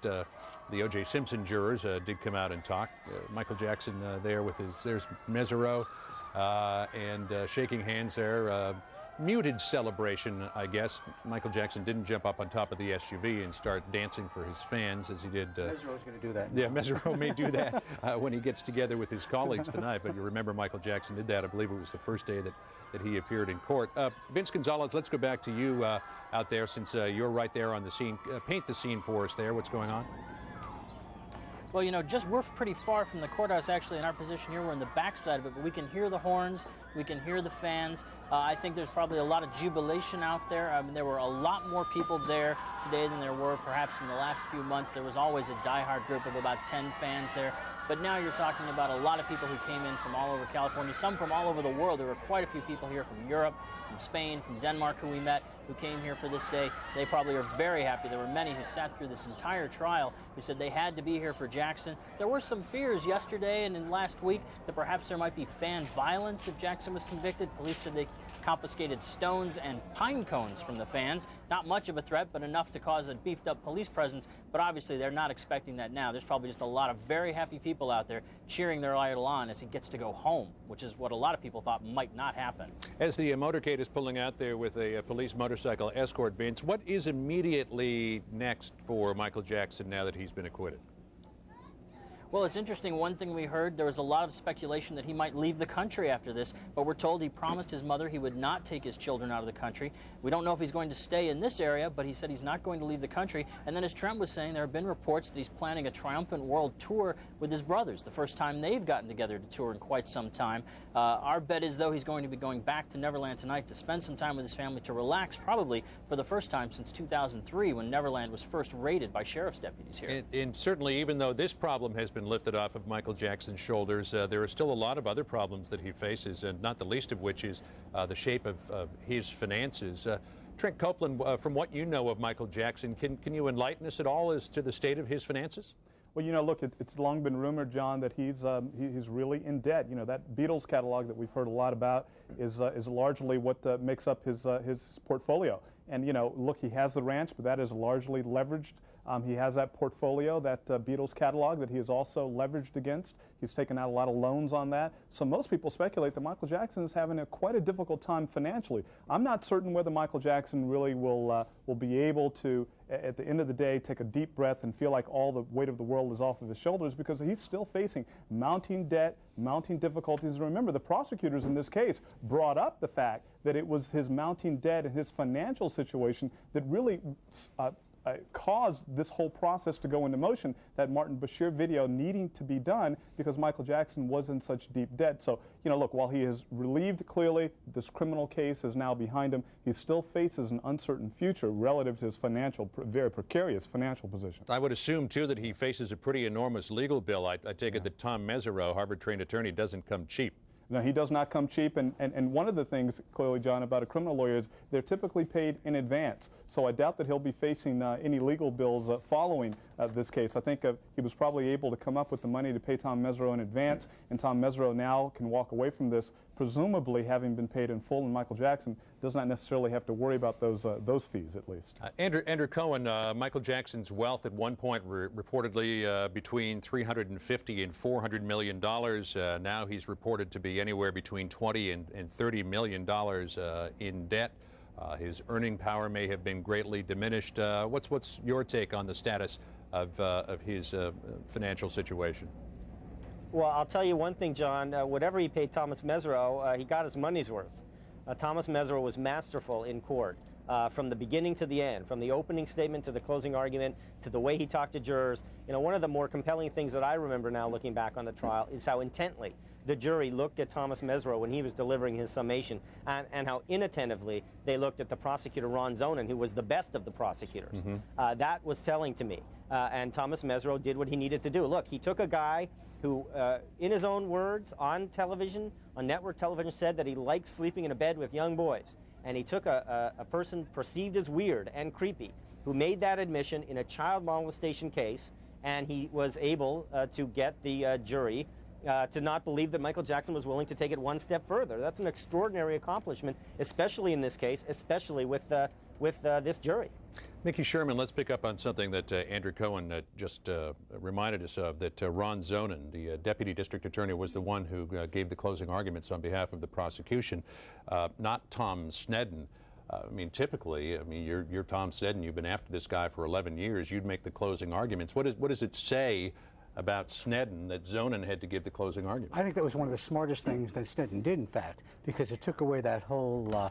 The O.J. Simpson jurors did come out and talk. Michael Jackson there with there's Mesereau and shaking hands there. Muted celebration, I guess. Michael Jackson didn't jump up on top of the SUV and start dancing for his fans as he did. Mesereau's going to do that. Yeah, Mesereau may do that when he gets together with his colleagues tonight. But you remember Michael Jackson did that. I believe it was the first day that he appeared in court. Vince Gonzalez, let's go back to you out there since you're right there on the scene. Paint the scene for us there. What's going on? Well, you know, we're pretty far from the courthouse, actually, in our position here. We're in the backside of it, but we can hear the horns, we can hear the fans. I think there's probably a lot of jubilation out there. I mean, there were a lot more people there today than there were perhaps in the last few months. There was always a diehard group of about 10 fans there. But now you're talking about a lot of people who came in from all over California, some from all over the world. There were quite a few people here from Europe, from Spain, from Denmark who we met, who came here for this day. They probably are very happy. There were many who sat through this entire trial who said they had to be here for Jackson. There were some fears yesterday and in last week that perhaps there might be fan violence if Jackson was convicted. Police said they confiscated stones and pine cones from the fans. Not much of a threat, but enough to cause a beefed up police presence. But obviously they're not expecting that now. There's probably just a lot of very happy people out there cheering their idol on as he gets to go home, which is what a lot of people thought might not happen. As the motorcade is pulling out there with a police motorcycle escort, Vince, what is immediately next for Michael Jackson now that he's been acquitted? Well, it's interesting. One thing we heard, there was a lot of speculation that he might leave the country after this, but we're told he promised his mother he would not take his children out of the country. We don't know if he's going to stay in this area, but he said he's not going to leave the country. And then as Trent was saying, there have been reports that he's planning a triumphant world tour with his brothers, the first time they've gotten together to tour in quite some time. Our bet is, though, he's going to be going back to Neverland tonight to spend some time with his family, to relax, probably for the first time since 2003 when Neverland was first raided by sheriff's deputies here. And certainly, even though this problem has been lifted off of Michael Jackson's shoulders, there are still a lot of other problems that he faces, and not the least of which is the shape of his finances. Trent Copeland, from what you know of Michael Jackson, can you enlighten us at all as to the state of his finances? Well, you know, look, it's long been rumored, John, that he's really in debt. You know, that Beatles catalog that we've heard a lot about is largely what makes up his portfolio. And, you know, look, he has the ranch, but that is largely leveraged. He has that portfolio, that Beatles catalog that he is also leveraged against. He's taken out a lot of loans on that. So most people speculate that Michael Jackson is having quite a difficult time financially. I'm not certain whether Michael Jackson really will be able to, at the end of the day, take a deep breath and feel like all the weight of the world is off of his shoulders, because he's still facing mounting debt, mounting difficulties. Remember, the prosecutors in this case brought up the fact that it was his mounting debt and his financial situation that really caused this whole process to go into motion, that Martin Bashir video needing to be done because Michael Jackson was in such deep debt. So, you know, look, while he is relieved clearly, this criminal case is now behind him, he still faces an uncertain future relative to his very precarious financial position. I would assume, too, that he faces a pretty enormous legal bill. I take it that Tom Mesereau, Harvard-trained attorney, doesn't come cheap. No, he does not come cheap, and one of the things, clearly, John, about a criminal lawyer is they're typically paid in advance. So I doubt that he'll be facing any legal bills following this case. I think he was probably able to come up with the money to pay Tom Mesereau in advance, and Tom Mesereau now can walk away from this, presumably having been paid in full, and Michael Jackson does not necessarily have to worry about those fees, at least. Andrew Cohen, Michael Jackson's wealth at one point reportedly between $350 and $400 million. Now he's reported to be anywhere between $20 and $30 million in debt. His earning power may have been greatly diminished. What's your take on the status of his financial situation? Well, I'll tell you one thing, John. Whatever he paid Thomas Mesereau, he got his money's worth. Thomas Mesereau was masterful in court from the beginning to the end, from the opening statement to the closing argument to the way he talked to jurors. You know, one of the more compelling things that I remember now looking back on the trial is how intently the jury looked at Thomas Mesereau when he was delivering his summation, and how inattentively they looked at the prosecutor, Ron Zonin, who was the best of the prosecutors. That was telling to me. And Thomas Mesereau did what he needed to do. Look, he took a guy who, in his own words, on television, on network television, said that he likes sleeping in a bed with young boys. And he took a person perceived as weird and creepy, who made that admission in a child molestation case, and he was able to get the jury to not believe that Michael Jackson was willing to take it one step further. That's an extraordinary accomplishment, especially in this case, especially with this jury. Mickey Sherman, let's pick up on something that Andrew Cohen just reminded us of, that Ron Zonin, the deputy district attorney, was the one who gave the closing arguments on behalf of the prosecution, not Tom Sneddon. I mean, typically, you're Tom Sneddon. You've been after this guy for 11 years. You'd make the closing arguments. What does it say about Sneddon that Zonin had to give the closing argument? I think that was one of the smartest things that Sneddon did, in fact, because it took away that whole,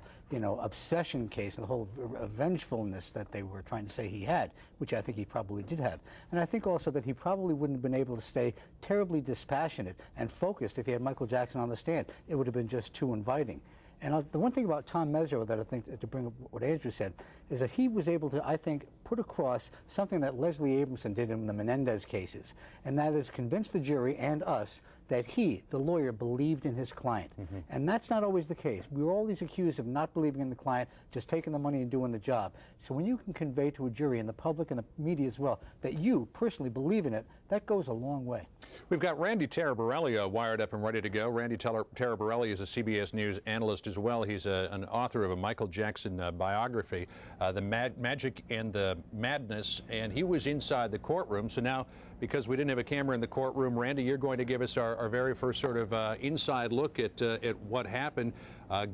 obsession case and the whole vengefulness that they were trying to say he had, which I think he probably did have. And I think also that he probably wouldn't have been able to stay terribly dispassionate and focused if he had Michael Jackson on the stand. It would have been just too inviting. And the one thing about Tom Mesereau that I think, to bring up what Andrew said, is that he was able to, I think, put across something that Leslie Abramson did in the Menendez cases, and that is convince the jury and us that he, the lawyer, believed in his client. And that's not always the case. We were always accused of not believing in the client, just taking the money and doing the job. So when you can convey to a jury and the public and the media as well that you personally believe in it, that goes a long way. We've got Randy Taraborelli wired up and ready to go. Randy Taraborelli is a CBS News analyst as well. He's an author of a Michael Jackson biography, The Magic and the Madness, and he was inside the courtroom. So now, because we didn't have a camera in the courtroom, Randy, you're going to give us our very first sort of inside look at what happened.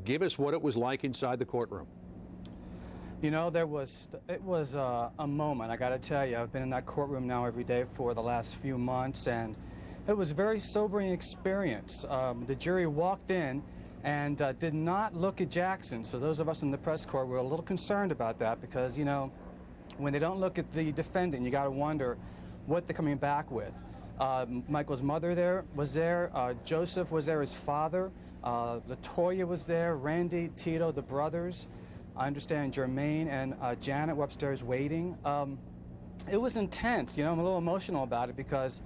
Give us what it was like inside the courtroom. You know, it was a moment, I got to tell you. I've been in that courtroom now every day for the last few months, and it was a very sobering experience. The jury walked in and did not look at Jackson, so those of us in the press corps were a little concerned about that because, you know, when they don't look at the defendant, you got to wonder what they're coming back with. Michael's mother was there, Joseph was there, his father, LaToya was there, Randy, Tito, the brothers. I understand Jermaine and Janet were upstairs waiting. It was intense, you know, I'm a little emotional about it because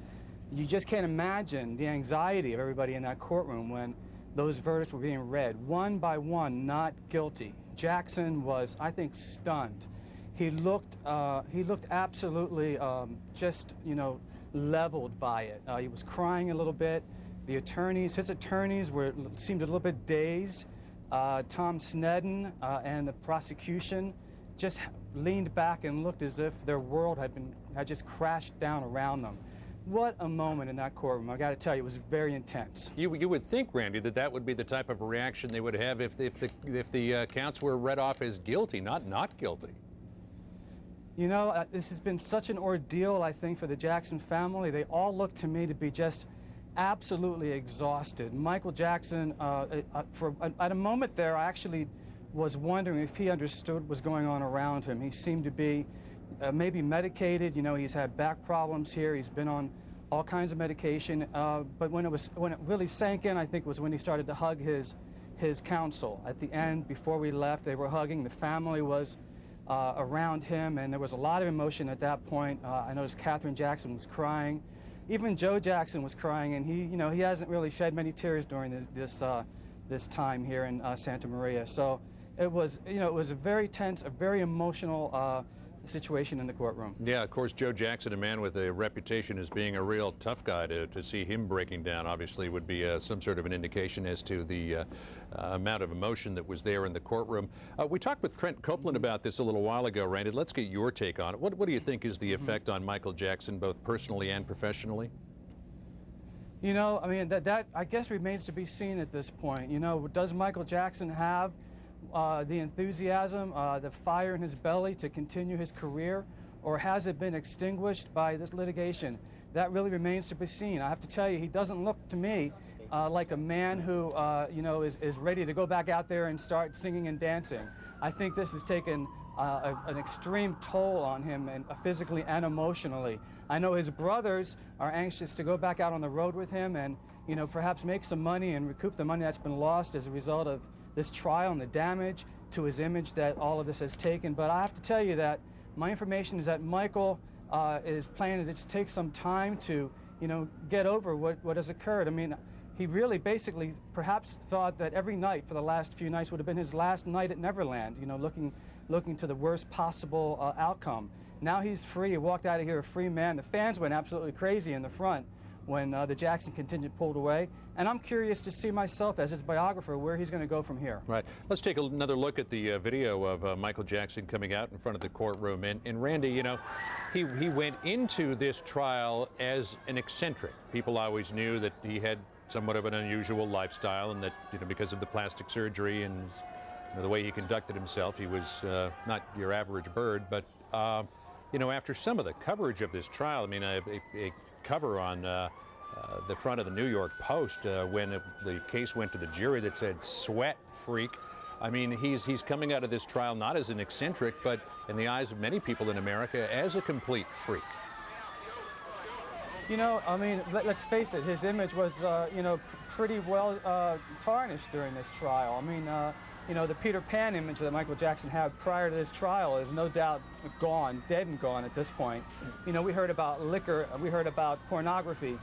you just can't imagine the anxiety of everybody in that courtroom when those verdicts were being read, one by one, not guilty. Jackson was, I think, stunned. He looked absolutely just, you know, leveled by it. He was crying a little bit. His attorneys seemed a little bit dazed. Tom Sneddon and the prosecution just leaned back and looked as if their world had just crashed down around them. What a moment in that courtroom. I got to tell you, it was very intense. You would think, Randy, that would be the type of reaction they would have if the counts were read off as guilty, not guilty. You know, this has been such an ordeal, I think, for the Jackson family. They all look to me to be just absolutely exhausted. Michael Jackson, at a moment there, I actually was wondering if he understood what was going on around him. He seemed to be maybe medicated. You know, he's had back problems here. He's been on all kinds of medication. But when it really sank in, I think, was when he started to hug his counsel. At the end, before we left, they were hugging. The family was around him, and there was a lot of emotion at that point. I noticed Katherine Jackson was crying. even Joe Jackson was crying, and he hasn't really shed many tears during this time here in Santa Maria. So it was a very tense, a very emotional situation in the courtroom. Yeah, of course, Joe Jackson, a man with a reputation as being a real tough guy, to see him breaking down obviously would be some sort of an indication as to the amount of emotion that was there in the courtroom. We talked with Trent Copeland about this a little while ago, Randy. Let's get your take on it. What do you think is the effect on Michael Jackson, both personally and professionally? You know, I mean, that I guess remains to be seen at this point. You know, does Michael Jackson have the enthusiasm, the fire in his belly to continue his career, or has it been extinguished by this litigation? That really remains to be seen. I have to tell you, he doesn't look to me like a man who, is ready to go back out there and start singing and dancing. I think this has taken an extreme toll on him, and physically and emotionally. I know his brothers are anxious to go back out on the road with him and, perhaps make some money and recoup the money that's been lost as a result of this trial and the damage to his image that all of this has taken. But I have to tell you that my information is that Michael is planning to just take some time to, get over what has occurred. I mean, he really basically perhaps thought that every night for the last few nights would have been his last night at Neverland, looking to the worst possible outcome. Now he's free. He walked out of here a free man. The fans went absolutely crazy in the front when the Jackson contingent pulled away. And I'm curious to see myself as his biographer where he's going to go from here. Right. Let's take another look at the video of Michael Jackson coming out in front of the courtroom. And Randy, he went into this trial as an eccentric. People always knew that he had somewhat of an unusual lifestyle, and that, because of the plastic surgery and the way he conducted himself, he was not your average bird. But, after some of the coverage of this trial, I mean, a cover on the front of the New York Post when the case went to the jury that said "sweat freak." I mean, he's coming out of this trial not as an eccentric, but in the eyes of many people in America, as a complete freak. I mean, let's face it, his image was, pretty well tarnished during this trial. I mean, the Peter Pan image that Michael Jackson had prior to this trial is no doubt gone, dead and gone at this point. We heard about liquor, we heard about pornography,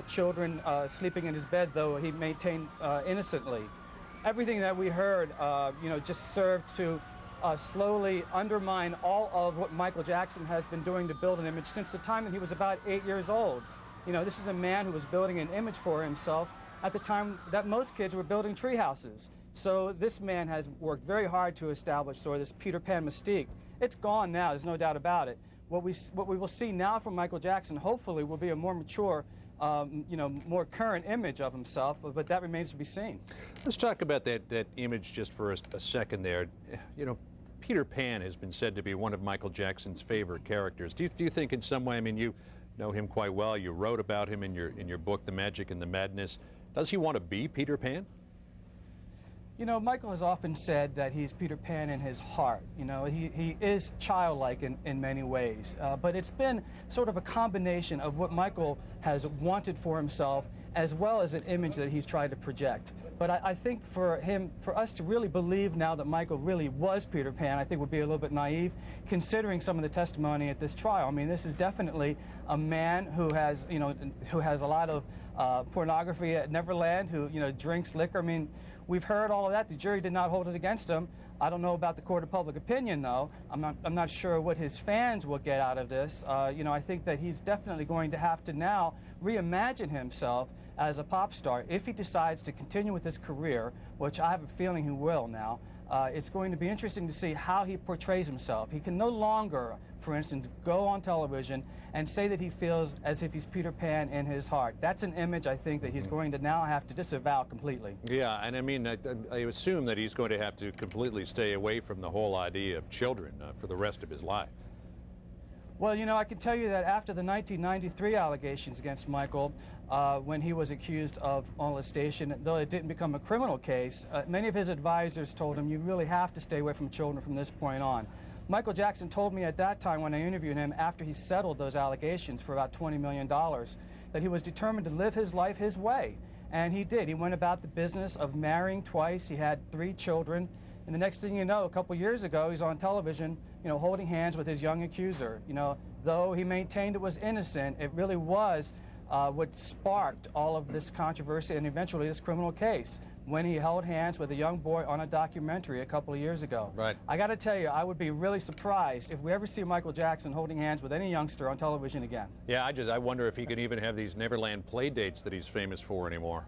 children sleeping in his bed, though he maintained innocently. Everything that we heard, just served to slowly undermine all of what Michael Jackson has been doing to build an image since the time that he was about 8 years old. This is a man who was building an image for himself at the time that most kids were building tree houses. So this man has worked very hard to establish sort of this Peter Pan mystique. It's gone now, there's no doubt about it. What we will see now from Michael Jackson, hopefully, will be a more mature, more current image of himself, but that remains to be seen. Let's talk about that image just for a second there. Peter Pan has been said to be one of Michael Jackson's favorite characters. Do you think in some way, I mean, you know him quite well, you wrote about him in your book, The Magic and the Madness. Does he want to be Peter Pan? Michael has often said that he's Peter Pan in his heart. He is childlike in many ways. But it's been sort of a combination of what Michael has wanted for himself as well as an image that he's tried to project. But I think for us to really believe now that Michael really was Peter Pan, I think would be a little bit naive, considering some of the testimony at this trial. I mean, this is definitely a man who has, who has a lot of pornography at Neverland, who, drinks liquor. I mean, we've heard all of that. The jury did not hold it against him. I don't know about the court of public opinion, though. I'm not sure what his fans will get out of this. I think that he's definitely going to have to now reimagine himself as a pop star if he decides to continue with his career, which I have a feeling he will now. It's going to be interesting to see how he portrays himself. He can no longer, for instance, go on television and say that he feels as if he's Peter Pan in his heart. That's an image, I think, that he's going to now have to disavow completely. Yeah, and I mean, I assume that he's going to have to completely stay away from the whole idea of children for the rest of his life. Well, I can tell you that after the 1993 allegations against Michael, when he was accused of molestation, though it didn't become a criminal case, many of his advisors told him, you really have to stay away from children from this point on. Michael Jackson told me at that time when I interviewed him after he settled those allegations for about $20 million that he was determined to live his life his way. And he did. He went about the business of marrying twice. He had 3 children. And the next thing you know, a couple years ago, he's on television, holding hands with his young accuser. Though he maintained it was innocent, it really was what sparked all of this controversy and eventually this criminal case when he held hands with a young boy on a documentary a couple of years ago. Right. I got to tell you, I would be really surprised if we ever see Michael Jackson holding hands with any youngster on television again. Yeah, I wonder if he can even have these Neverland play dates that he's famous for anymore.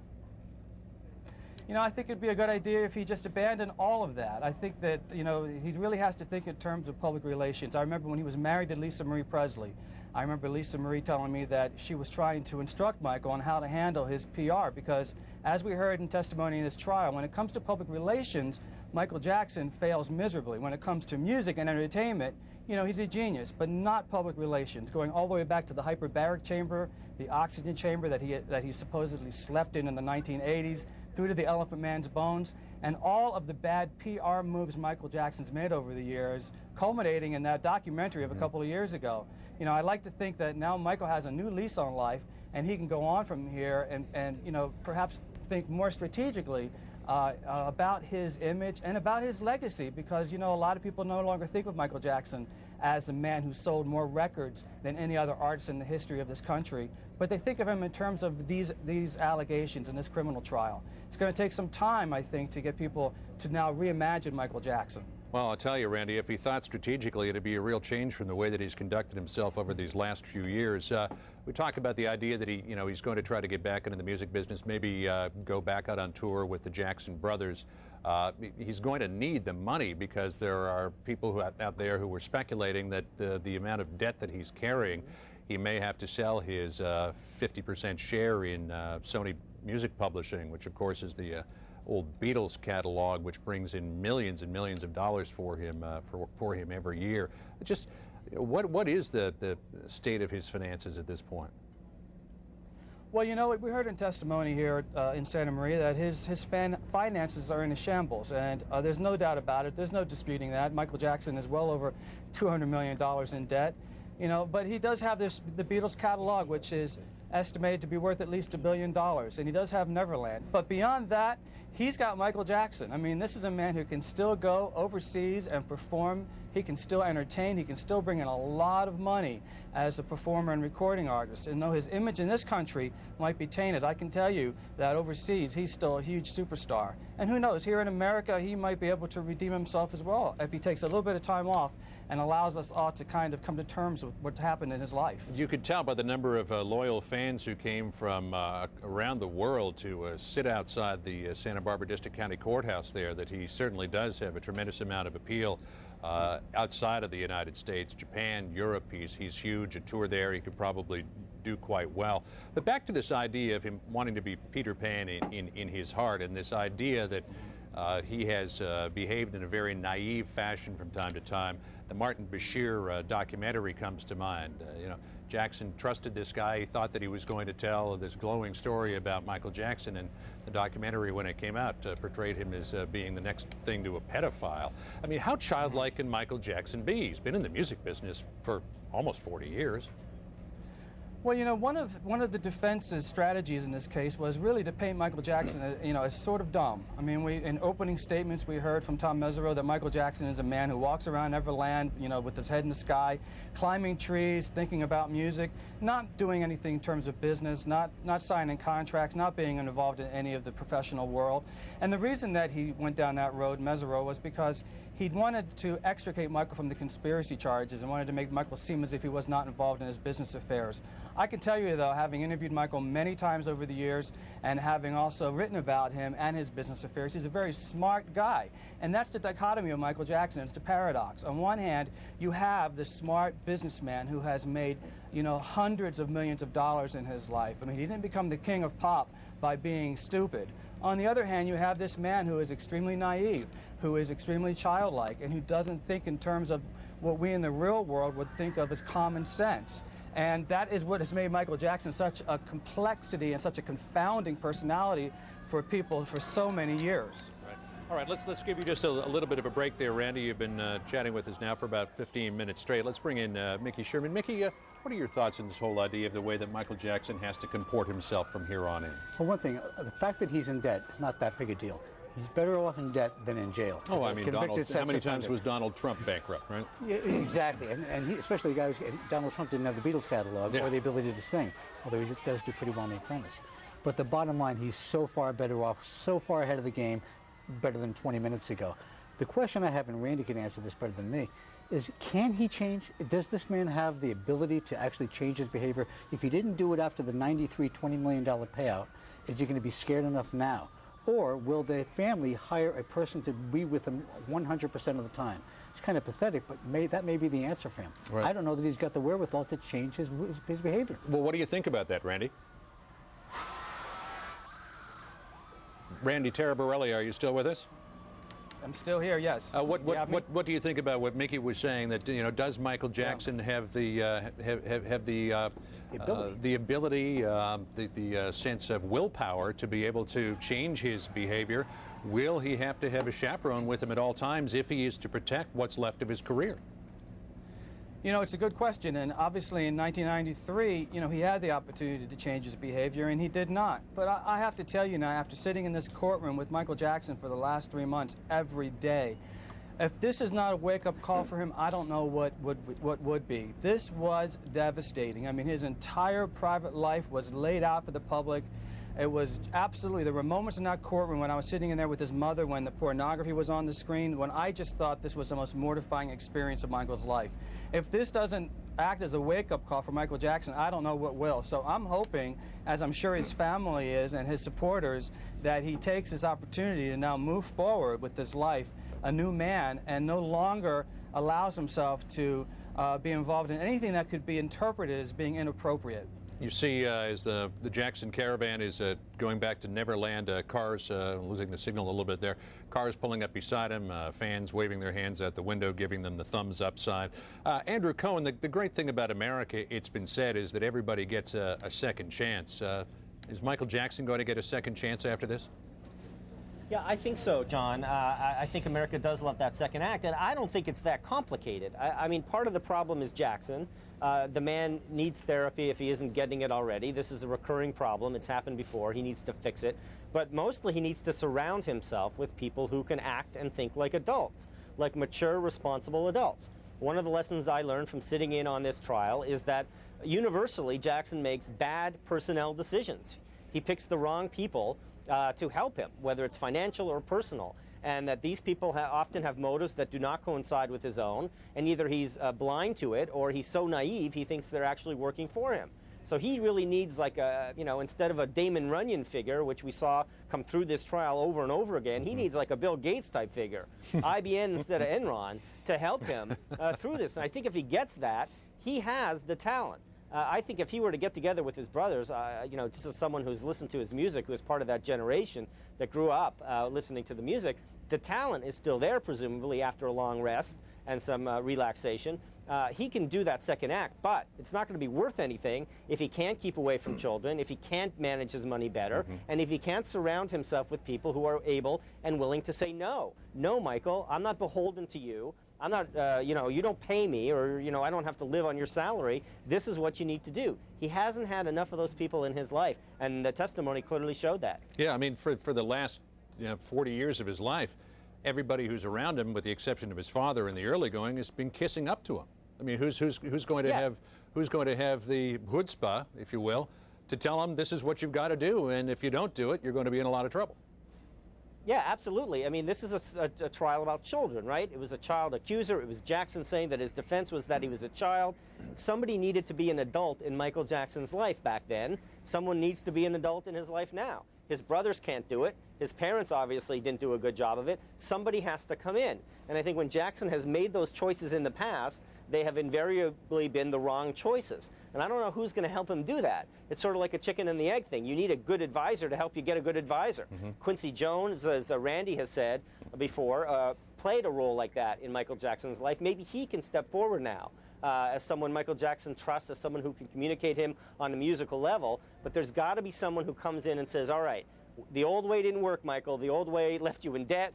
You know, I think it'd be a good idea if he just abandoned all of that. I think that, you know, he really has to think in terms of public relations. I remember when he was married to Lisa Marie Presley, I remember Lisa Marie telling me that she was trying to instruct Michael on how to handle his PR because, as we heard in testimony in this trial, when it comes to public relations, Michael Jackson fails miserably. When it comes to music and entertainment, you know, he's a genius, but not public relations, going all the way back to the hyperbaric chamber, the oxygen chamber that he supposedly slept in the 1980s, through to the Elephant Man's bones, and all of the bad PR moves Michael Jackson's made over the years, culminating in that documentary of a couple of years ago. You know, I like to think that now Michael has a new lease on life, and he can go on from here and you know, perhaps think more strategically about his image and about his legacy, because, you know, a lot of people no longer think of Michael Jackson as the man who sold more records than any other artist in the history of this country, but they think of him in terms of these allegations in this criminal trial. It's going to take some time, I think, to get people to now reimagine Michael Jackson. Well, I'll tell you, Randy, if he thought strategically, it'd be a real change from the way that he's conducted himself over these last few years. We talk about the idea that he's going to try to get back into the music business, maybe go back out on tour with the Jackson brothers. He's going to need the money because there are people out there who were speculating that the amount of debt that he's carrying, he may have to sell his 50% share in Sony Music Publishing, which of course is the old Beatles catalog, which brings in millions and millions of dollars for him every year. Just what is the state of his finances at this point? Well, you know, we heard in testimony here in Santa Maria that his finances are in a shambles, and there's no doubt about it. There's no disputing that. Michael Jackson is well over $200 million in debt, you know, but he does have the Beatles catalog, which is estimated to be worth at least $1 billion, and he does have Neverland. But beyond that, he's got Michael Jackson. I mean, this is a man who can still go overseas and perform. He can still entertain. He can still bring in a lot of money as a performer and recording artist. And though his image in this country might be tainted, I can tell you that overseas, he's still a huge superstar. And who knows, here in America, he might be able to redeem himself as well if he takes a little bit of time off and allows us all to kind of come to terms with what happened in his life. You could tell by the number of loyal fans who came from around the world to sit outside the Santa Barbara District County Courthouse there that he certainly does have a tremendous amount of appeal outside of the United States, Japan, Europe. He's huge. A tour there, he could probably do quite well. But back to this idea of him wanting to be Peter Pan in his heart, and this idea that he has behaved in a very naive fashion from time to time. The Martin Bashir documentary comes to mind. You know, Jackson trusted this guy. He thought that he was going to tell this glowing story about Michael Jackson, and the documentary, when it came out, portrayed him as being the next thing to a pedophile. I mean, how childlike can Michael Jackson be? He's been in the music business for almost 40 years. Well, you know, one of the defense's strategies in this case was really to paint Michael Jackson, you know, as sort of dumb. I mean, in opening statements we heard from Tom Mesereau that Michael Jackson is a man who walks around Neverland, you know, with his head in the sky, climbing trees, thinking about music, not doing anything in terms of business, not signing contracts, not being involved in any of the professional world. And the reason that he went down that road, Mesereau, was because he wanted to extricate Michael from the conspiracy charges and wanted to make Michael seem as if he was not involved in his business affairs. I can tell you, though, having interviewed Michael many times over the years and having also written about him and his business affairs, he's a very smart guy. And that's the dichotomy of Michael Jackson. It's the paradox. On one hand, you have the smart businessman who has made, you know, hundreds of millions of dollars in his life. I mean, he didn't become the king of pop by being stupid. On the other hand, you have this man who is extremely naive, who is extremely childlike, and who doesn't think in terms of what we in the real world would think of as common sense. And that is what has made Michael Jackson such a complexity and such a confounding personality for people for so many years. Right. All right, let's give you just a little bit of a break there, Randy. You've been chatting with us now for about 15 minutes straight. Let's bring in Mickey Sherman. Mickey, what are your thoughts on this whole idea of the way that Michael Jackson has to comport himself from here on in? Well, one thing, the fact that he's in debt is not that big a deal. He's better off in debt than in jail. Oh, As I a mean, convicted sex how many times offender. was Donald Trump bankrupt, right? Yeah, exactly, and he, especially guys. Donald Trump didn't have the Beatles catalog Yeah. or the ability to sing, although he does do pretty well in The Apprentice. But the bottom line, he's so far better off, so far ahead of the game, better than 20 minutes ago. The question I have, and Randy can answer this better than me, is can he change? Does this man have the ability to actually change his behavior? If he didn't do it after the $93 $20 million payout, is he going to be scared enough now? Or will the family hire a person to be with him 100% of the time? It's kind of pathetic, but that may be the answer for him. Right. I don't know that he's got the wherewithal to change his behavior. Well, what do you think about that, Randy? Randy Taraborelli, are you still with us? I'm still here, yes. What do you think about what Mickey was saying, that, you know, does Michael Jackson have the ability, the sense of willpower to be able to change his behavior? Will he have to have a chaperone with him at all times if he is to protect what's left of his career? You know, it's a good question, and obviously in 1993, you know, he had the opportunity to change his behavior, and he did not. But I have to tell you now, after sitting in this courtroom with Michael Jackson for the last 3 months every day, if this is not a wake-up call for him, I don't know what would be. This was devastating. I mean, his entire private life was laid out for the public. It was absolutely, there were moments in that courtroom when I was sitting in there with his mother when the pornography was on the screen, when I just thought this was the most mortifying experience of Michael's life. If this doesn't act as a wake-up call for Michael Jackson, I don't know what will. So I'm hoping, as I'm sure his family is and his supporters, that he takes this opportunity to now move forward with this life, a new man, and no longer allows himself to be involved in anything that could be interpreted as being inappropriate. You see, as the Jackson caravan is going back to Neverland, cars, losing the signal a little bit there, cars pulling up beside him, fans waving their hands out the window, giving them the thumbs up sign. Andrew Cohen, the great thing about America, it's been said, is that everybody gets a second chance. Is Michael Jackson going to get a second chance after this? Yeah, I think so, John. I think America does love that second act, and I don't think it's that complicated. I mean, part of the problem is Jackson. The man needs therapy if he isn't getting it already. This is a recurring problem. It's happened before. He needs to fix it. But mostly he needs to surround himself with people who can act and think like adults, like mature, responsible adults. One of the lessons I learned from sitting in on this trial is that universally Jackson makes bad personnel decisions. He picks the wrong people to help him, whether it's financial or personal, and that these people often have motives that do not coincide with his own, and either he's blind to it or he's so naive he thinks they're actually working for him. So he really needs, like a, you know, instead of a Damon Runyon figure, which we saw come through this trial over and over again, he needs like a Bill Gates type figure, IBM instead of Enron, to help him through this. And I think if he gets that, he has the talent. I think if he were to get together with his brothers, you know, just as someone who's listened to his music, who is part of that generation that grew up listening to the music, the talent is still there, presumably, after a long rest and some relaxation. He can do that second act, but it's not going to be worth anything if he can't keep away from children, if he can't manage his money better, and if he can't surround himself with people who are able and willing to say, no, Michael, I'm not beholden to you. I'm not, you know, you don't pay me, or, you know, I don't have to live on your salary. This is what you need to do. He hasn't had enough of those people in his life, and the testimony clearly showed that. Yeah, I mean, for the last 40 years of his life, everybody who's around him, with the exception of his father in the early going, has been kissing up to him. I mean, who's going to have the chutzpah, if you will, to tell him this is what you've got to do, and if you don't do it, you're going to be in a lot of trouble. Yeah, absolutely. I mean, this is a trial about children, right? It was a child accuser. It was Jackson saying that his defense was that he was a child. Somebody needed to be an adult in Michael Jackson's life back then. Someone needs to be an adult in his life now. His brothers can't do it. His parents obviously didn't do a good job of it. Somebody has to come in. And I think when Jackson has made those choices in the past, they have invariably been the wrong choices. And I don't know who's going to help him do that. It's sort of like a chicken and the egg thing. You need a good advisor to help you get a good advisor. Quincy Jones, as Randy has said before, played a role like that in Michael Jackson's life. Maybe he can step forward now as someone Michael Jackson trusts, as someone who can communicate him on a musical level. But there's got to be someone who comes in and says, all right, The old way didn't work, Michael. The old way left you in debt.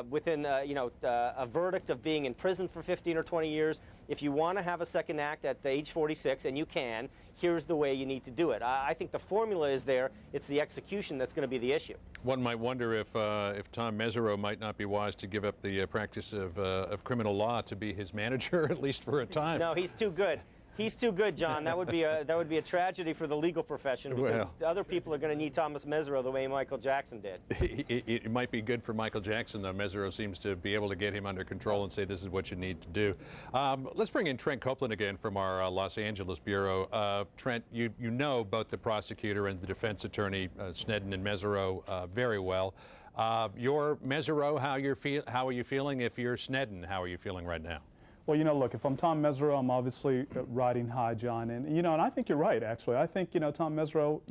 Within a verdict of being in prison for 15 or 20 years. If you want to have a second act at the age 46, and you can, here's the way you need to do it. I think the formula is there. It's the execution that's going to be the issue. One might wonder if Tom Mesereau might not be wise to give up the practice of criminal law to be his manager, at least for a time. No, he's too good. He's too good, John. That would be a tragedy for the legal profession, because other people are going to need Thomas Mesereau the way Michael Jackson did. It might be good for Michael Jackson, though. Mesereau seems to be able to get him under control and say this is what you need to do. Let's bring in Trent Copeland again from our Los Angeles bureau. Trent, you know both the prosecutor and the defense attorney, Sneddon and Mesereau, very well. You're Mesereau, how are you feeling? If you're Sneddon, how are you feeling right now? Well, look, if I'm Tom Mesereau, I'm obviously riding high, John. And, and I think you're right, actually. I think, Tom Mesereau,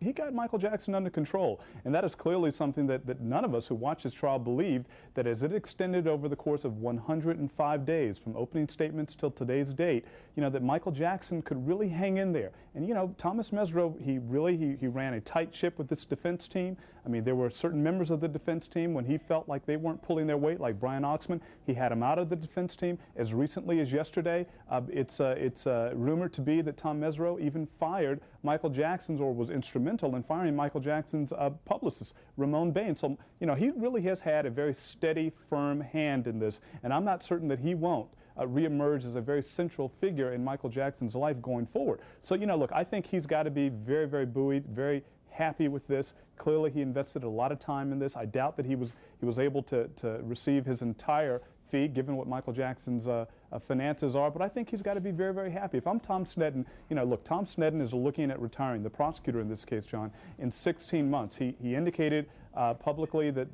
he got Michael Jackson under control. And that is clearly something that none of us who watched this trial believed, that as it extended over the course of 105 days, from opening statements till today's date, that Michael Jackson could really hang in there. And, Thomas Mesereau, he ran a tight ship with this defense team. I mean, there were certain members of the defense team when he felt like they weren't pulling their weight, like Brian Oxman. He had him out of the defense team. As recently as yesterday, it's rumored to be that Tom Mesereau even fired Michael Jackson's, or was instrumental in firing Michael Jackson's publicist, Ramon Baines. So, he really has had a very steady, firm hand in this, and I'm not certain that he won't reemerge as a very central figure in Michael Jackson's life going forward. So, look, I think he's got to be very, very buoyed, very happy with this. Clearly, he invested a lot of time in this. I doubt that he was able to receive his entire fee, given what Michael Jackson's finances are, but I think he's got to be very, very happy. If I'm Tom Sneddon, look, Tom Sneddon is looking at retiring, the prosecutor in this case, John, in 16 months. He indicated publicly that,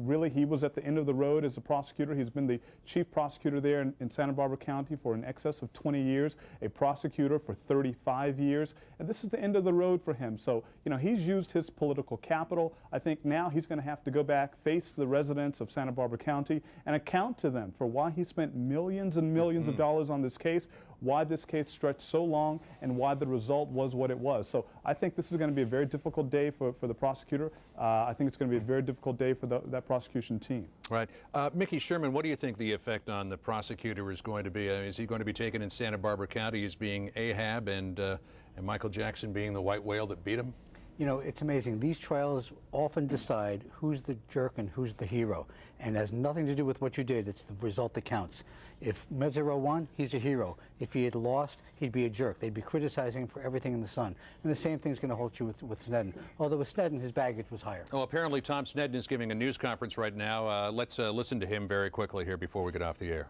really he was at the end of the road as a prosecutor. He's been the chief prosecutor there in Santa Barbara County for in excess of 20 years, a prosecutor for 35 years, and this is the end of the road for him. So, he's used his political capital. I think now he's going to have to go back, face the residents of Santa Barbara County, and account to them for why he spent millions and millions of dollars on this case, why this case stretched so long, and why the result was what it was. So I think this is going to be a very difficult day for the prosecutor. I think it's going to be a very difficult day for that prosecution team. Right. Mickey Sherman, what do you think the effect on the prosecutor is going to be? Is he going to be taken in Santa Barbara County as being Ahab and Michael Jackson being the white whale that beat him? It's amazing. These trials often decide who's the jerk and who's the hero. And it has nothing to do with what you did. It's the result that counts. If Mesereau won, he's a hero. If he had lost, he'd be a jerk. They'd be criticizing him for everything in the sun. And the same thing's going to hold true with Sneddon. Although with Sneddon, his baggage was higher. Oh, apparently Tom Sneddon is giving a news conference right now. Let's listen to him very quickly here before we get off the air.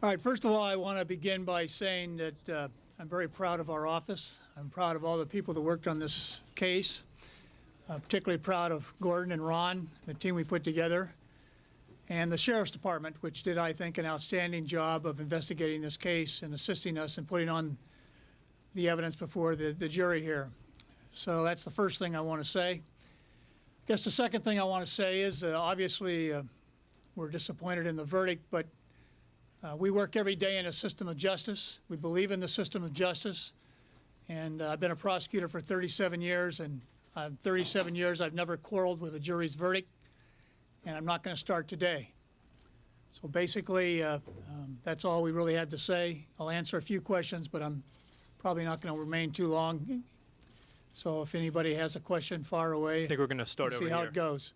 All right, first of all, I want to begin by saying that I'm very proud of our office. I'm proud of all the people that worked on this case. Particularly proud of Gordon and Ron, the team we put together, and the Sheriff's Department, which did, I think, an outstanding job of investigating this case and assisting us in putting on the evidence before the jury here. So that's the first thing I want to say. I guess the second thing I want to say is obviously we're disappointed in the verdict, but we work every day in a system of justice. We believe in the system of justice. And I've been a prosecutor for 37 years, and 37 years I've never quarreled with a jury's verdict, and I'm not going to start today. So basically, that's all we really have to say. I'll answer a few questions, but I'm probably not going to remain too long. So if anybody has a question, far away. I think we're going to start over here. See how it goes.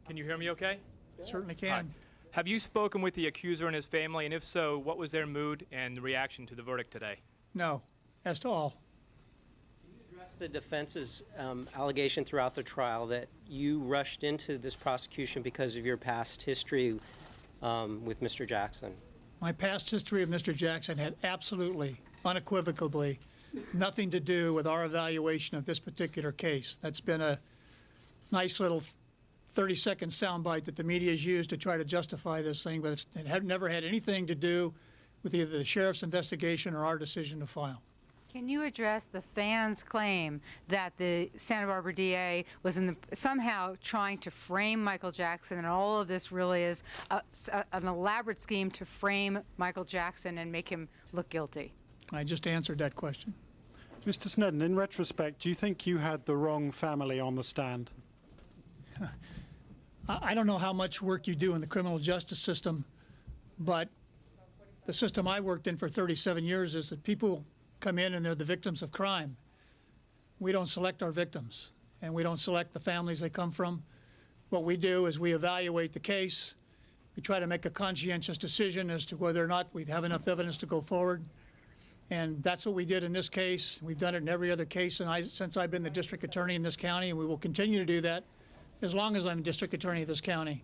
Can you hear me okay? Certainly can. Hi. Have you spoken with the accuser and his family, and if so, what was their mood and the reaction to the verdict today? No, as to all. Can you address the defense's allegation throughout the trial that you rushed into this prosecution because of your past history with Mr. Jackson? My past history of Mr. Jackson had absolutely, unequivocally, nothing to do with our evaluation of this particular case. That's been a nice little 30-second soundbite that the media has used to try to justify this thing, but it had never had anything to do with either the sheriff's investigation or our decision to file. Can you address the fans' claim that the Santa Barbara DA was somehow trying to frame Michael Jackson, and all of this really is an elaborate scheme to frame Michael Jackson and make him look guilty? I just answered that question. Mr. Snedden, in retrospect, do you think you had the wrong family on the stand? I don't know how much work you do in the criminal justice system, but the system I worked in for 37 years is that people come in and they're the victims of crime. We don't select our victims, and we don't select the families they come from. What we do is we evaluate the case. We try to make a conscientious decision as to whether or not we have enough evidence to go forward. And that's what we did in this case. We've done it in every other case since I've been the district attorney in this county, and we will continue to do that as long as I'm the district attorney of this county.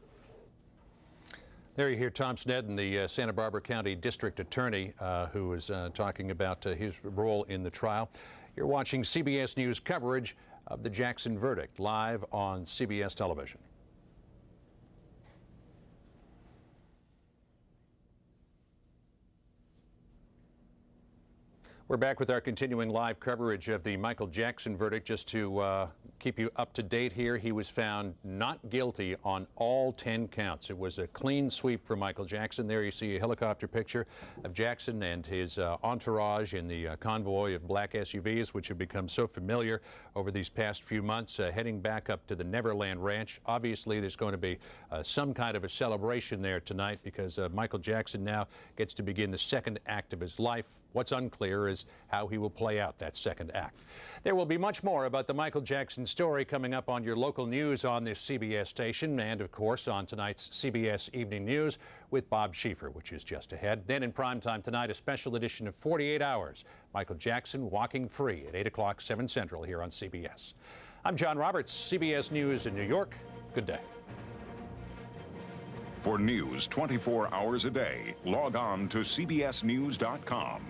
There you hear Tom Snedden, the Santa Barbara County District Attorney, who was talking about his role in the trial. You're watching CBS News coverage of the Jackson verdict live on CBS television. We're back with our continuing live coverage of the Michael Jackson verdict. Just to keep you up to date here, he was found not guilty on all 10 counts. It was a clean sweep for Michael Jackson. There you see a helicopter picture of Jackson and his entourage in the convoy of black SUVs, which have become so familiar over these past few months, heading back up to the Neverland Ranch. Obviously, there's going to be some kind of a celebration there tonight because Michael Jackson now gets to begin the second act of his life. What's unclear is how he will play out that second act. There will be much more about the Michael Jackson story coming up on your local news on this CBS station and, of course, on tonight's CBS Evening News with Bob Schieffer, which is just ahead. Then in primetime tonight, a special edition of 48 Hours, Michael Jackson Walking Free at 8 o'clock, 7 Central here on CBS. I'm John Roberts, CBS News in New York. Good day. For news 24 hours a day, log on to cbsnews.com.